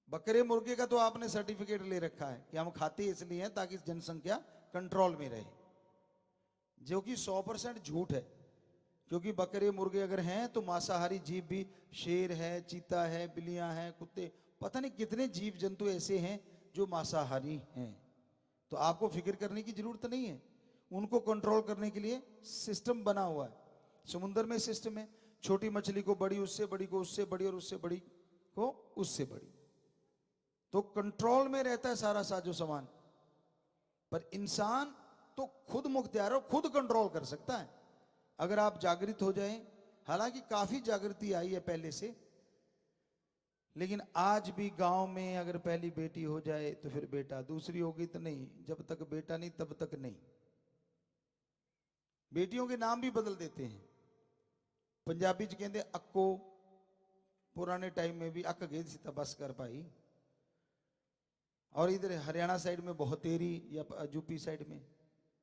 बकरे मुर्गे का तो आपने सर्टिफिकेट ले रखा है कि हम खाते इसलिए हैं ताकि जनसंख्या कंट्रोल में रहे, जो कि 100% झूठ है। क्योंकि बकरे मुर्गे अगर हैं तो मांसाहारी जीव भी, शेर है, चीता है, बिल्लियां हैं, कुत्ते, पता नहीं कितने जीव जंतु ऐसे हैं जो मांसाहारी हैं। तो आपको फिक्र करने की जरूरत नहीं है। उनको कंट्रोल करने के लिए सिस्टम बना हुआ है। समुद्र में सिस्टम है, छोटी मछली को बड़ी, उससे बड़ी को उससे बड़ी, और उससे बड़ी को उससे बड़ी। तो कंट्रोल में रहता है सारा साजो सामान। पर इंसान तो खुद मुख्तियार है, खुद कंट्रोल कर सकता है अगर आप जागृत हो जाएं। हालांकि काफी जागृति आई है पहले से, लेकिन आज भी गांव में अगर पहली बेटी हो जाए तो फिर बेटा, दूसरी होगी तो नहीं, जब तक बेटा नहीं तब तक नहीं। बेटियों के नाम भी बदल देते हैं। पंजाबी च कहते अक्को, पुराने टाइम में भी अक गई सी तो बस कर पाई। और इधर हरियाणा साइड में बहुतेरी, या यूपी साइड में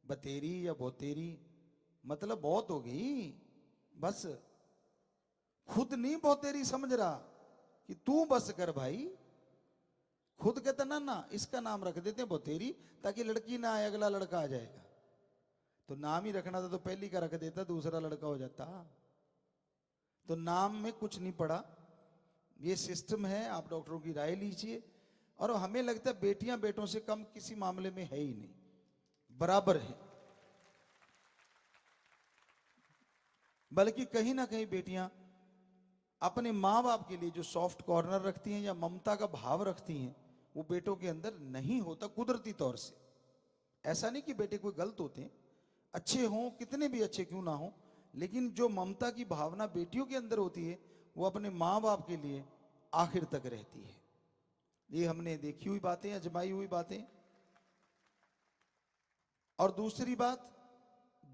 बतेरी या बहुतेरी, मतलब बहुत हो गई बस। खुद नहीं बहुतेरी समझ रहा कि तू बस कर भाई, खुद कहता ना ना इसका नाम रख देते हैं बहुतेरी, ताकि लड़की ना आए, अगला लड़का आ जाएगा। तो नाम ही रखना था तो पहली का रख देता, दूसरा लड़का हो जाता। तो नाम में कुछ नहीं पड़ा, ये सिस्टम है। आप डॉक्टरों की राय लीजिए। और हमें लगता है बेटियां बेटों से कम किसी मामले में है ही नहीं, बराबर है। बल्कि कहीं ना कहीं बेटियां अपने माँ बाप के लिए जो सॉफ्ट कॉर्नर रखती हैं या ममता का भाव रखती हैं, वो बेटों के अंदर नहीं होता कुदरती तौर से। ऐसा नहीं कि बेटे कोई गलत होते हैं, अच्छे हों, कितने भी अच्छे क्यों ना हो, लेकिन जो ममता की भावना बेटियों के अंदर होती है वो अपने माँ बाप के लिए आखिर तक रहती है। ये हमने देखी हुई बातें, अजमाई हुई बातें। और दूसरी बात,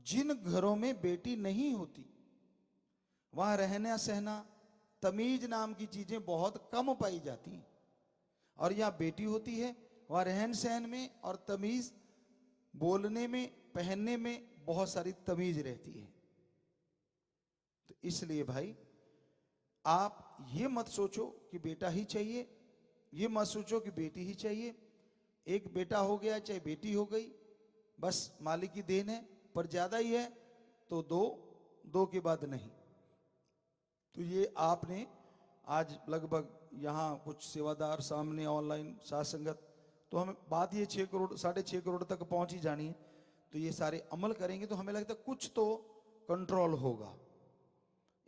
जिन घरों में बेटी नहीं होती वहां रहना सहना, तमीज नाम की चीजें बहुत कम पाई जाती हैं। और यहां बेटी होती है वहां रहन सहन में और तमीज, बोलने में, पहनने में बहुत सारी तमीज रहती है। तो इसलिए भाई आप ये मत सोचो कि बेटा ही चाहिए, ये मत सोचो कि बेटी ही चाहिए। एक बेटा हो गया चाहे बेटी हो गई, बस मालिक की देन है। पर ज्यादा ही है तो 2, 2 के बाद नहीं। तो ये आपने आज लगभग यहाँ कुछ सेवादार सामने ऑनलाइन साथ संगत, तो हमें बात ये 6 करोड़ 6.5 करोड़ तक पहुंच ही जानी है। तो ये सारे अमल करेंगे तो हमें लगता है कुछ तो कंट्रोल होगा।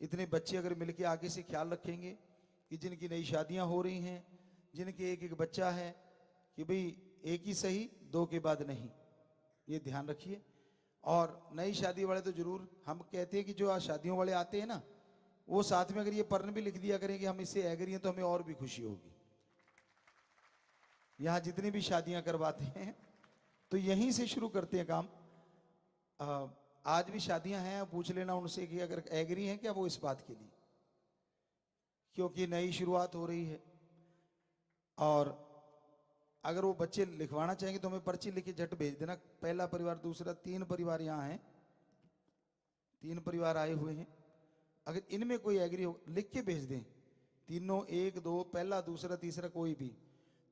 इतने बच्चे अगर मिलके आगे से ख्याल रखेंगे कि जिनकी नई शादियां हो रही हैं, जिनके एक एक बच्चा है, कि भाई एक ही सही, 2 के बाद नहीं, ये ध्यान रखिए। और नई शादी वाले तो जरूर, हम कहते हैं कि जो आज शादियों वाले आते हैं ना, वो साथ में अगर ये पर्ण भी लिख दिया करें कि हम इससे एग्री हैं, तो हमें और भी खुशी होगी। यहाँ जितनी भी शादियां करवाते हैं तो यहीं से शुरू करते हैं काम। आज भी शादियां हैं, पूछ लेना उनसे कि अगर एग्री हैं क्या वो इस बात के लिए, क्योंकि नई शुरुआत हो रही है। और अगर वो बच्चे लिखवाना चाहेंगे तो हमें पर्ची लिख के झट भेज देना। पहला परिवार, दूसरा, 3 परिवार यहाँ हैं, 3 परिवार आए हुए हैं। अगर इनमें कोई एग्री हो लिख के भेज दें, तीनों, 1 2, पहला, दूसरा, तीसरा, कोई भी।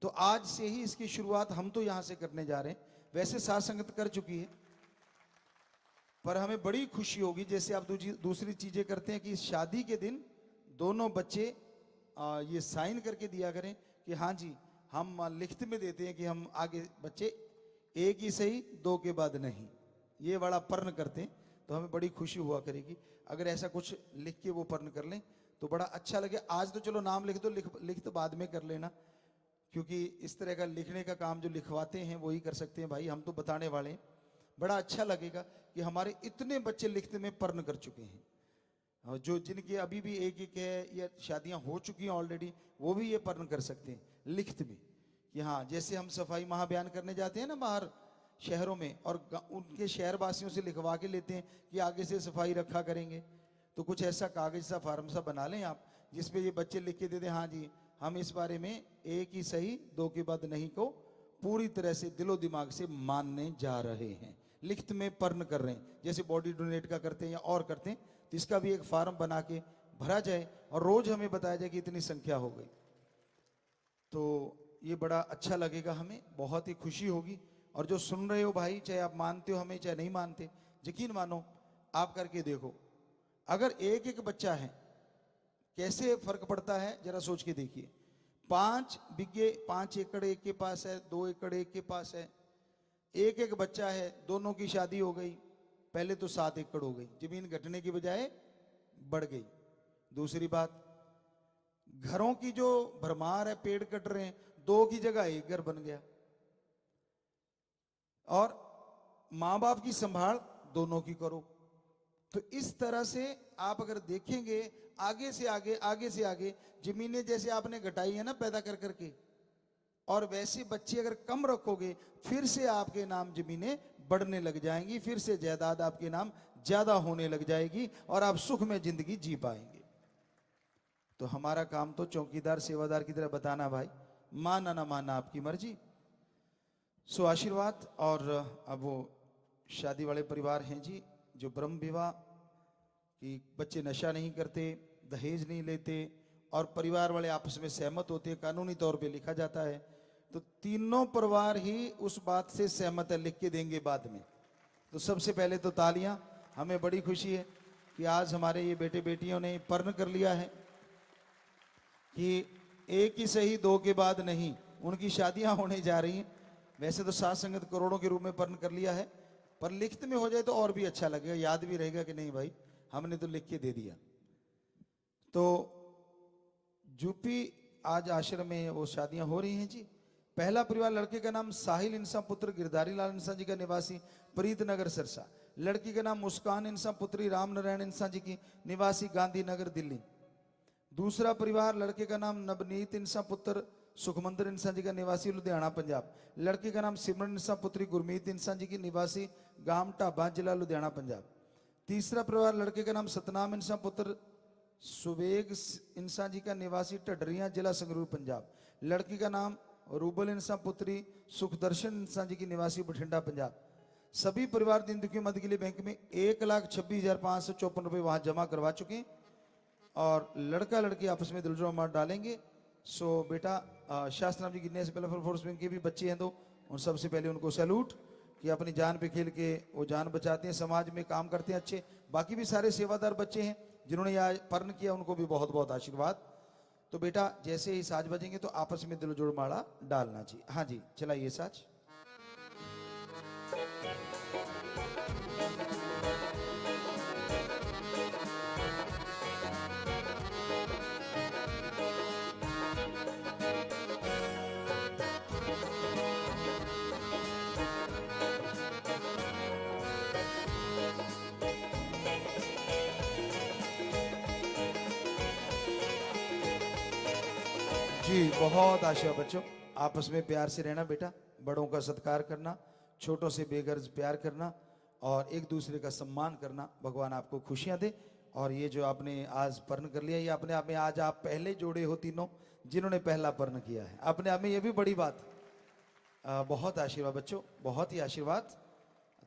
तो आज से ही इसकी शुरुआत हम तो यहां से करने जा रहे हैं। वैसे साथ संगत कर चुकी है, पर हमें बड़ी खुशी होगी जैसे आप दूसरी चीजें करते हैं कि शादी के दिन दोनों बच्चे ये साइन करके दिया करें कि हाँ जी, हम लिखित में देते हैं कि हम आगे बच्चे एक ही सही, 2 के बाद नहीं, ये बड़ा पर्ण करते हैं। तो हमें बड़ी खुशी हुआ करेगी अगर ऐसा कुछ लिख के वो पर्ण कर लें तो बड़ा अच्छा लगे। आज तो चलो नाम लिख दो, लिख तो बाद में कर लेना, क्योंकि इस तरह का लिखने का काम जो लिखवाते हैं वही कर सकते हैं भाई, हम तो बताने वाले हैं। बड़ा अच्छा लगेगा कि हमारे इतने बच्चे लिखते में पर्ण कर चुके हैं, और जो जिनके अभी भी एक एक है या शादियां हो चुकी हैं ऑलरेडी, वो भी ये पर्ण कर सकते हैं लिखित में कि हाँ, जैसे हम सफाई महाअभियान करने जाते हैं ना बाहर शहरों में, और उनके शहर वासियों से लिखवा के लेते हैं कि आगे से सफाई रखा करेंगे, तो कुछ ऐसा कागज सा फार्म सा बना लें आप, जिसपे ये बच्चे लिख के दे दें हाँ जी, हम इस बारे में एक ही सही, 2 के बाद नहीं को पूरी तरह से दिलो दिमाग से मानने जा रहे हैं, लिखित में पर्ण कर रहे हैं। जैसे बॉडी डोनेट का करते हैं या और करते हैं, तो इसका भी एक फार्म बना के भरा जाए और रोज हमें बताया जाए कि इतनी संख्या हो गई, तो ये बड़ा अच्छा लगेगा, हमें बहुत ही खुशी होगी। और जो सुन रहे हो भाई, चाहे आप मानते हो हमें चाहे नहीं मानते, यकीन मानो, आप करके देखो, अगर एक एक बच्चा है कैसे फर्क पड़ता है, जरा सोच के देखिए। 5 बिघे 5 एकड़ एक के पास है, 2 एकड़ एक के पास है, एक एक बच्चा है, दोनों की शादी हो गई, पहले तो 7 एकड़ हो गई, जमीन घटने की बजाय बढ़ गई। दूसरी बात, घरों की जो भरमार है, पेड़ कट रहे हैं, 2 की जगह 1 घर बन गया, और मां बाप की संभाल दोनों की करो। तो इस तरह से आप अगर देखेंगे आगे से आगे जमीनें जैसे आपने घटाई है ना पैदा कर करके, और वैसे बच्चे अगर कम रखोगे, फिर से आपके नाम जमीनें बढ़ने लग जाएंगी, फिर से जायदाद आपके नाम ज्यादा होने लग जाएगी, और आप सुख में जिंदगी जी पाएंगे। तो हमारा काम तो चौकीदार सेवादार की तरह बताना भाई, माना ना माना आपकी मर्जी। सो आशीर्वाद। और अब वो शादी वाले परिवार हैं जी, जो ब्रह्म विवाह कि बच्चे नशा नहीं करते, दहेज नहीं लेते, और परिवार वाले आपस में सहमत होते हैं, कानूनी तौर पे लिखा जाता है, तो तीनों परिवार ही उस बात से सहमत है, लिख के देंगे बाद में। तो सबसे पहले तो तालियां, हमें बड़ी खुशी है कि आज हमारे ये बेटे बेटियों ने पर्ण कर लिया है कि एक ही सही, 2 के बाद नहीं, उनकी शादियां होने जा रही हैं। वैसे तो साथ संगत करोड़ों के रूप में पर्ण कर लिया है, पर लिखित में हो जाए तो और भी अच्छा लगेगा, याद भी रहेगा कि नहीं भाई हमने तो लिख के दे दिया। तो यूपी आज आश्रम में वो शादियां हो रही हैं जी। पहला परिवार, लड़के का नाम साहिल इंसान पुत्र गिरधारी लाल इंसान जी का निवासी प्रीत नगर सरसा, लड़की का नाम मुस्कान इंसान पुत्री राम नारायण इंसान जी की निवासी गांधीनगर दिल्ली। दूसरा परिवार, लड़के का नाम नवनीत इंसान पुत्र सुखमंदिर इंसान जी का निवासी लुधियाना पंजाब, लड़की का नाम सिमरन इंसान पुत्री गुरमीत इंसान जी की निवासी गांव ढाबा जिला लुधियाना पंजाब। तीसरा परिवार, लड़के का नाम सतनाम इंसान पुत्र सुबेग इंसान जी का निवासी ढडरिया जिला संगरूर पंजाब, लड़की का नाम रूबल इंसान पुत्री सुखदर्शन इंसान जी की निवासी बठिंडा पंजाब। सभी परिवार दीन दुखी मद के लिए बैंक में 1,26,554 रुपए वहां जमा करवा चुके हैं, और लड़का लड़की आपस में दिलजो मार डालेंगे। सो बेटा शास्त्रनाम जी गिरने से पहले फोर्स बैंक के भी बच्चे हैं, तो उन सबसे पहले उनको सैल्यूट कि अपनी जान पे खेल के वो जान बचाते हैं, समाज में काम करते हैं अच्छे। बाकी भी सारे सेवादार बच्चे हैं जिन्होंने यह पर्ण किया, उनको भी बहुत बहुत आशीर्वाद। तो बेटा जैसे ही साज बजेंगे तो आपस में दिलजोड़ माला डालना जी। हाँ जी, चलाइए साज। जी बहुत आशा बच्चों, आपस में प्यार से रहना बेटा, बड़ों का सत्कार करना, छोटों से बेगर्ज प्यार करना और एक दूसरे का सम्मान करना। भगवान आपको खुशियां दे। और ये जो आपने आज पर्ण कर लिया, ये अपने आप में आज आप पहले जोड़े हो तीनों जिन्होंने पहला पर्ण किया है, अपने आप में ये भी बड़ी बात। बहुत आशीर्वाद बच्चों, बहुत ही आशीर्वाद।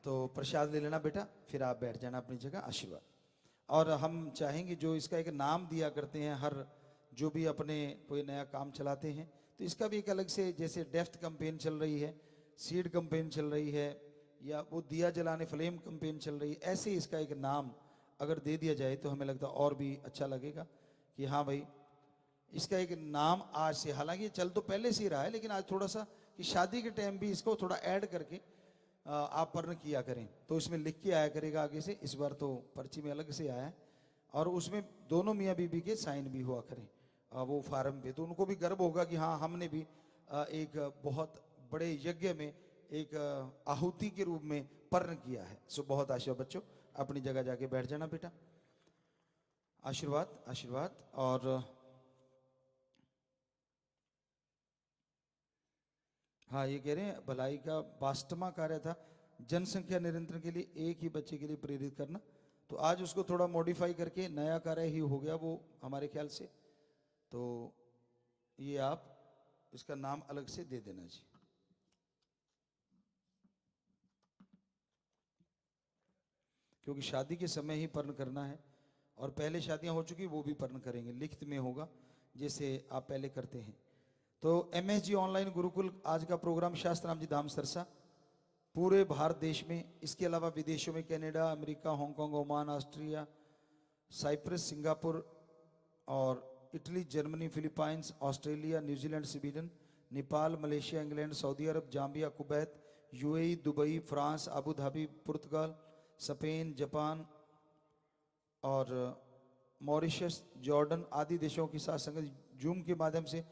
तो प्रसाद ले लेना बेटा, फिर आप बैठ जाना अपनी जगह। आशीर्वाद। और हम चाहेंगे जो इसका एक नाम दिया करते हैं, हर जो भी अपने कोई नया काम चलाते हैं, तो इसका भी एक अलग से, जैसे डेफ्ट कैंपेन चल रही है, सीड कैंपेन चल रही है, या वो दिया जलाने फ्लेम कैंपेन चल रही है, ऐसे ही इसका एक नाम अगर दे दिया जाए तो हमें लगता है और भी अच्छा लगेगा कि हाँ भाई इसका एक नाम आज से, हालांकि ये चल तो पहले से ही रहा है, लेकिन आज थोड़ा सा कि शादी के टाइम भी इसको थोड़ा ऐड करके आप पर्ण किया करें, तो इसमें लिख के आया करेगा आगे से। इस बार तो पर्ची में अलग से आया है, और उसमें दोनों मियाँ बीबी के साइन भी हुआ करें वो फार्म पे, तो उनको भी गर्व होगा कि हाँ हमने भी एक बहुत बड़े यज्ञ में एक आहुति के रूप में पर्ण किया है। सो बहुत आशीर्वाद बच्चों, अपनी जगह जाके बैठ जाना बेटा। आशीर्वाद आशीर्वाद। और हाँ, ये कह रहे हैं भलाई का 22वां कार्य था, जनसंख्या नियंत्रण के लिए एक ही बच्चे के लिए प्रेरित करना, तो आज उसको थोड़ा मॉडिफाई करके नया कार्य ही हो गया वो हमारे ख्याल से। तो ये आप इसका नाम अलग से दे देना जी। क्योंकि शादी के समय ही पर्ण करना है, और पहले शादियां हो चुकी वो भी पर्ण करेंगे, लिखित में होगा जैसे आप पहले करते हैं। तो MSG ऑनलाइन गुरुकुल आज का प्रोग्राम शास्त्राम जी धाम सरसा पूरे भारत देश में, इसके अलावा विदेशों में Canada, America, Hong Kong, Oman, Austria, Cyprus, Singapore और Italy, Germany, Philippines, Australia, New Zealand, Sweden, Nepal, Malaysia, England, Saudi Arab, Zambia, Kuwait, UAE, Dubai, France, Abu Dhabi, Portugal, Spain, Japan और मॉरिशस, जॉर्डन आदि देशों की साथ संगत जूम के माध्यम से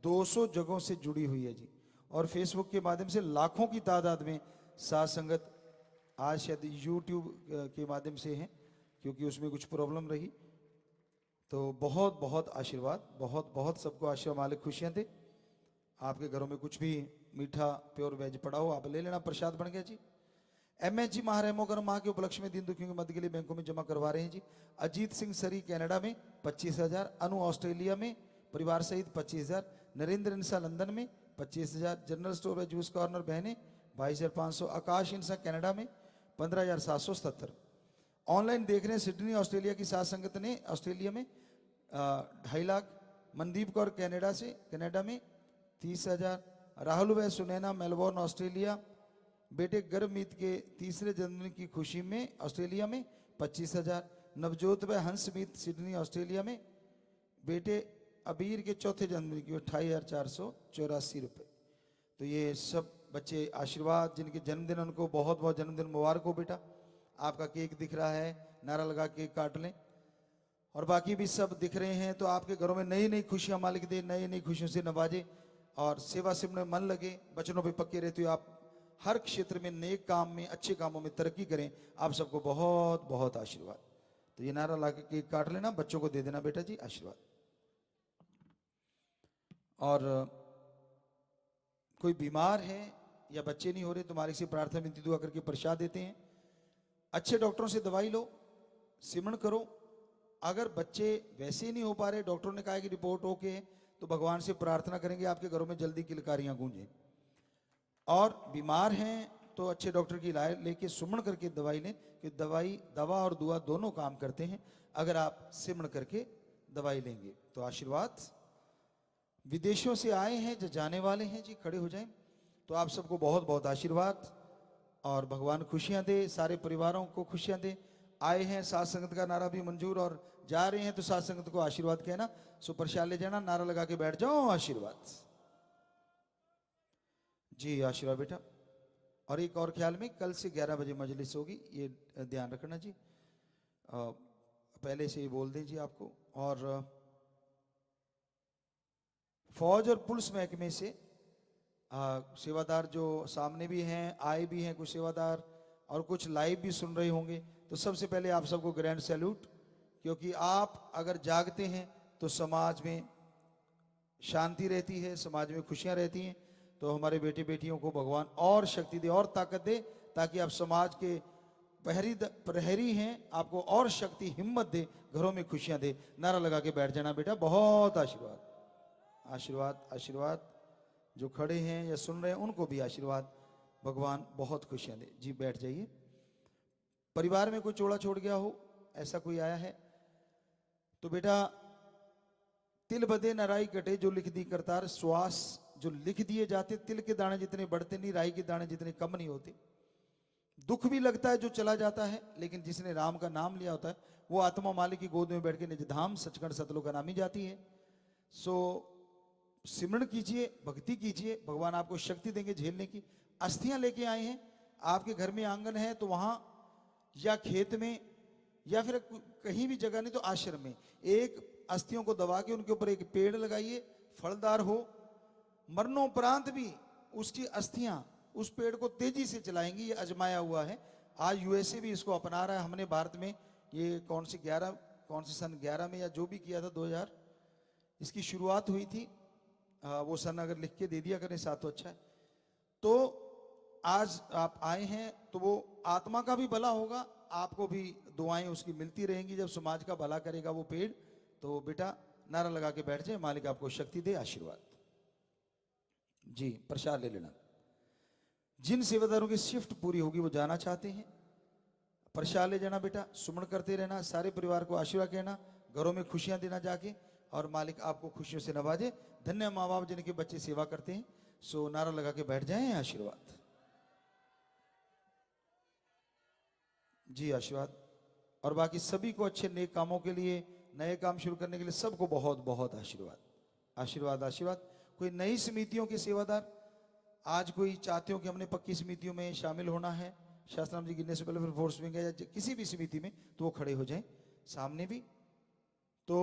200 जगहों से जुड़ी हुई है जी। और फेसबुक के माध्यम से लाखों की तादाद में साथ संगत आज शायद यूट्यूब के माध्यम से है, क्योंकि उसमें कुछ प्रॉब्लम रही। तो बहुत बहुत आशीर्वाद, बहुत बहुत सबको आशीर्वाद, मालिक खुशियां दे। आपके घरों में कुछ भी मीठा प्योर वेज पड़ा हो आप ले लेना, प्रसाद बन गया जी। MSG महारेमोगर माह के उपलक्ष्य में दीन दुखियों की मदद के लिए बैंकों में जमा करवा रहे हैं जी। अजीत सिंह सरी कनाडा में 25,000, अनु ऑस्ट्रेलिया में परिवार सहित 25,000, नरेंद्र इंसा लंदन में 25,000, जनरल स्टोर व जूस कॉर्नर बहने 22,500, आकाश इंसा कनाडा में 15,777। ऑनलाइन देख रहे हैं सिडनी ऑस्ट्रेलिया की साथ संगत ने ऑस्ट्रेलिया में 2.5 लाख, मनदीप कौर कनाडा में 30,000, राहुल व सुनैना मेलबोर्न ऑस्ट्रेलिया, बेटे गर्भमीत के 3रे जन्मदिन की खुशी में ऑस्ट्रेलिया में 25,000, नवजोत व हंसमीत सिडनी ऑस्ट्रेलिया में, बेटे अबीर के 4थे जन्मदिन की 28,484 रुपये। तो ये सब बच्चे आशीर्वाद जिनके जन्मदिन, उनको बहुत बहुत जन्मदिन मुबारक हो बेटा। आपका केक दिख रहा है, नारा लगा केक काट लें। और बाकी भी सब दिख रहे हैं, तो आपके घरों में नई नई खुशियां मालिक दे, नई नई खुशियों से नवाजे, और सेवा से में मन लगे, बचनों पे पक्के रहते हो, आप हर क्षेत्र में नेक काम में, अच्छे कामों में तरक्की करें। आप सबको बहुत बहुत आशीर्वाद। तो ये नारा ला के केक काट लेना, बच्चों को दे देना बेटा जी आशीर्वाद। और कोई बीमार है या बच्चे नहीं हो रहे तो मालिक से प्रार्थना विनती दुआ करके प्रसाद देते हैं। अच्छे डॉक्टरों से दवाई लो, सिमरण करो। अगर बच्चे वैसे ही नहीं हो पा रहे, डॉक्टरों ने कहा कि रिपोर्ट ओके है, तो भगवान से प्रार्थना करेंगे आपके घरों में जल्दी किलकारियां गूंजें। और बीमार हैं तो अच्छे डॉक्टर की राय लेके सुमन करके दवाई लें, कि दवा और दुआ दोनों काम करते हैं अगर आप सिमरण करके दवाई लेंगे। तो आशीर्वाद। विदेशों से आए हैं जो जाने वाले हैं जी, खड़े हो जाएं। तो आप सबको बहुत बहुत आशीर्वाद, और भगवान खुशियां दे, सारे परिवारों को खुशियां दे। आए हैं, साथ संगत का नारा भी मंजूर, और जा रहे हैं तो साथ संगत को आशीर्वाद कहना। सो प्रसाद ले जाना, नारा लगा के बैठ जाओ, आशीर्वाद जी, आशीर्वाद बेटा। और एक और ख्याल में, कल से 11 बजे मजलिस होगी, ये ध्यान रखना जी। पहले से ही बोल दें जी आपको। और फौज और पुलिस महकमे से सेवादार जो सामने भी हैं, आए भी हैं कुछ सेवादार, और कुछ लाइव भी सुन रहे होंगे, तो सबसे पहले आप सबको ग्रैंड सैल्यूट। क्योंकि आप अगर जागते हैं तो समाज में शांति रहती है, समाज में खुशियां रहती हैं। तो हमारे बेटे बेटियों को भगवान और शक्ति दे और ताकत दे, ताकि आप समाज के प्रहरी हैं, आपको और शक्ति हिम्मत दे, घरों में खुशियां दे। नारा लगा के बैठ जाना बेटा। बहुत आशीर्वाद, आशीर्वाद, आशीर्वाद। जो खड़े हैं या सुन रहे हैं उनको भी आशीर्वाद, भगवान बहुत खुशियां दे जी। बैठ जाइए। परिवार में कोई चोड़ा छोड़ गया हो, ऐसा कोई आया है तो बेटा, तिल बदे न राई कटे जो लिख दी करतार। श्वास जो लिख दिए जाते, तिल के दाने जितने बढ़ते नहीं, राई के दाने जितने कम नहीं होते। दुख भी लगता है जो चला जाता है, लेकिन जिसने राम का नाम लिया होता है वो आत्मा मालिक की गोद में बैठ के निज धाम सचखंड सतलोक का नामी जाती है। सो सिमरण कीजिए, भक्ति कीजिए, भगवान आपको शक्ति देंगे झेलने की। अस्थियां लेके आए हैं, आपके घर में आंगन है तो वहां या खेत में या फिर कहीं भी जगह नहीं तो आश्रम में एक अस्थियों को दबा के उनके ऊपर एक पेड़ लगाइए, फलदार हो। मरणोपरांत भी उसकी अस्थियां उस पेड़ को तेजी से चलाएंगी, ये अजमाया हुआ है। आज यूएसए भी इसको अपना रहा है। हमने भारत में ये कौन से सन 11 में या जो भी किया था 2000, इसकी शुरुआत हुई थी। वो सन अगर लिख के दे दिया करें साथ तो अच्छा है। तो आज आप आए हैं तो वो आत्मा का भी भला होगा, आपको भी दुआएं उसकी मिलती रहेंगी। जब समाज का भला करेगा वो पेड़, तो बेटा नारा लगा के बैठ जाए, मालिक आपको शक्ति दे, आशीर्वाद जी। प्रसाद ले लेना। जिन सेवादारों की शिफ्ट पूरी होगी वो जाना चाहते हैं, प्रसाद ले जाना बेटा। सुमन करते रहना, सारे परिवार को आशीर्वाद कहना, घरों में खुशियां देना जाके, और मालिक आपको खुशियों से नवाजे। धन्य माँ बाप जिनके बच्चे सेवा करते हैं। सो नारा लगा के बैठ जाएं, आशीर्वाद जी, आशीर्वाद। और बाकी सभी को अच्छे नेक कामों के लिए, नए काम शुरू करने के लिए सबको बहुत बहुत आशीर्वाद, आशीर्वाद, आशीर्वाद। कोई नई समितियों के सेवादार आज कोई चाहते हो कि हमने पक्की समितियों में शामिल होना है, शास्त्राम जी गिरने से पहले फिर फोर्स में गया या किसी भी समिति में, तो वो खड़े हो जाएं सामने भी। तो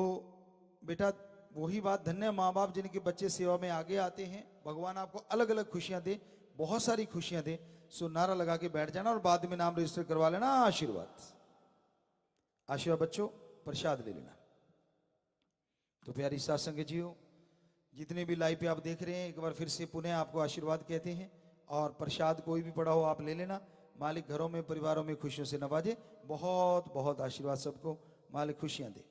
बेटा वही बात, धन्य माँ बाप जिनके बच्चे सेवा में आगे आते हैं, भगवान आपको अलग अलग खुशियां दे, बहुत सारी खुशियां दे। सो नारा लगा के बैठ जाना और बाद में नाम रजिस्टर करवा लेना, आशीर्वाद, आशीर्वाद। बच्चों प्रसाद ले लेना। तो प्यारी साथ संगत जीओ, जितने भी लाइव पे आप देख रहे हैं, एक बार फिर से पुनः आपको आशीर्वाद कहते हैं। और प्रसाद कोई भी पड़ा हो आप ले लेना। मालिक घरों में परिवारों में खुशियों से नवाजे। बहुत बहुत आशीर्वाद सबको, मालिक खुशियां दे।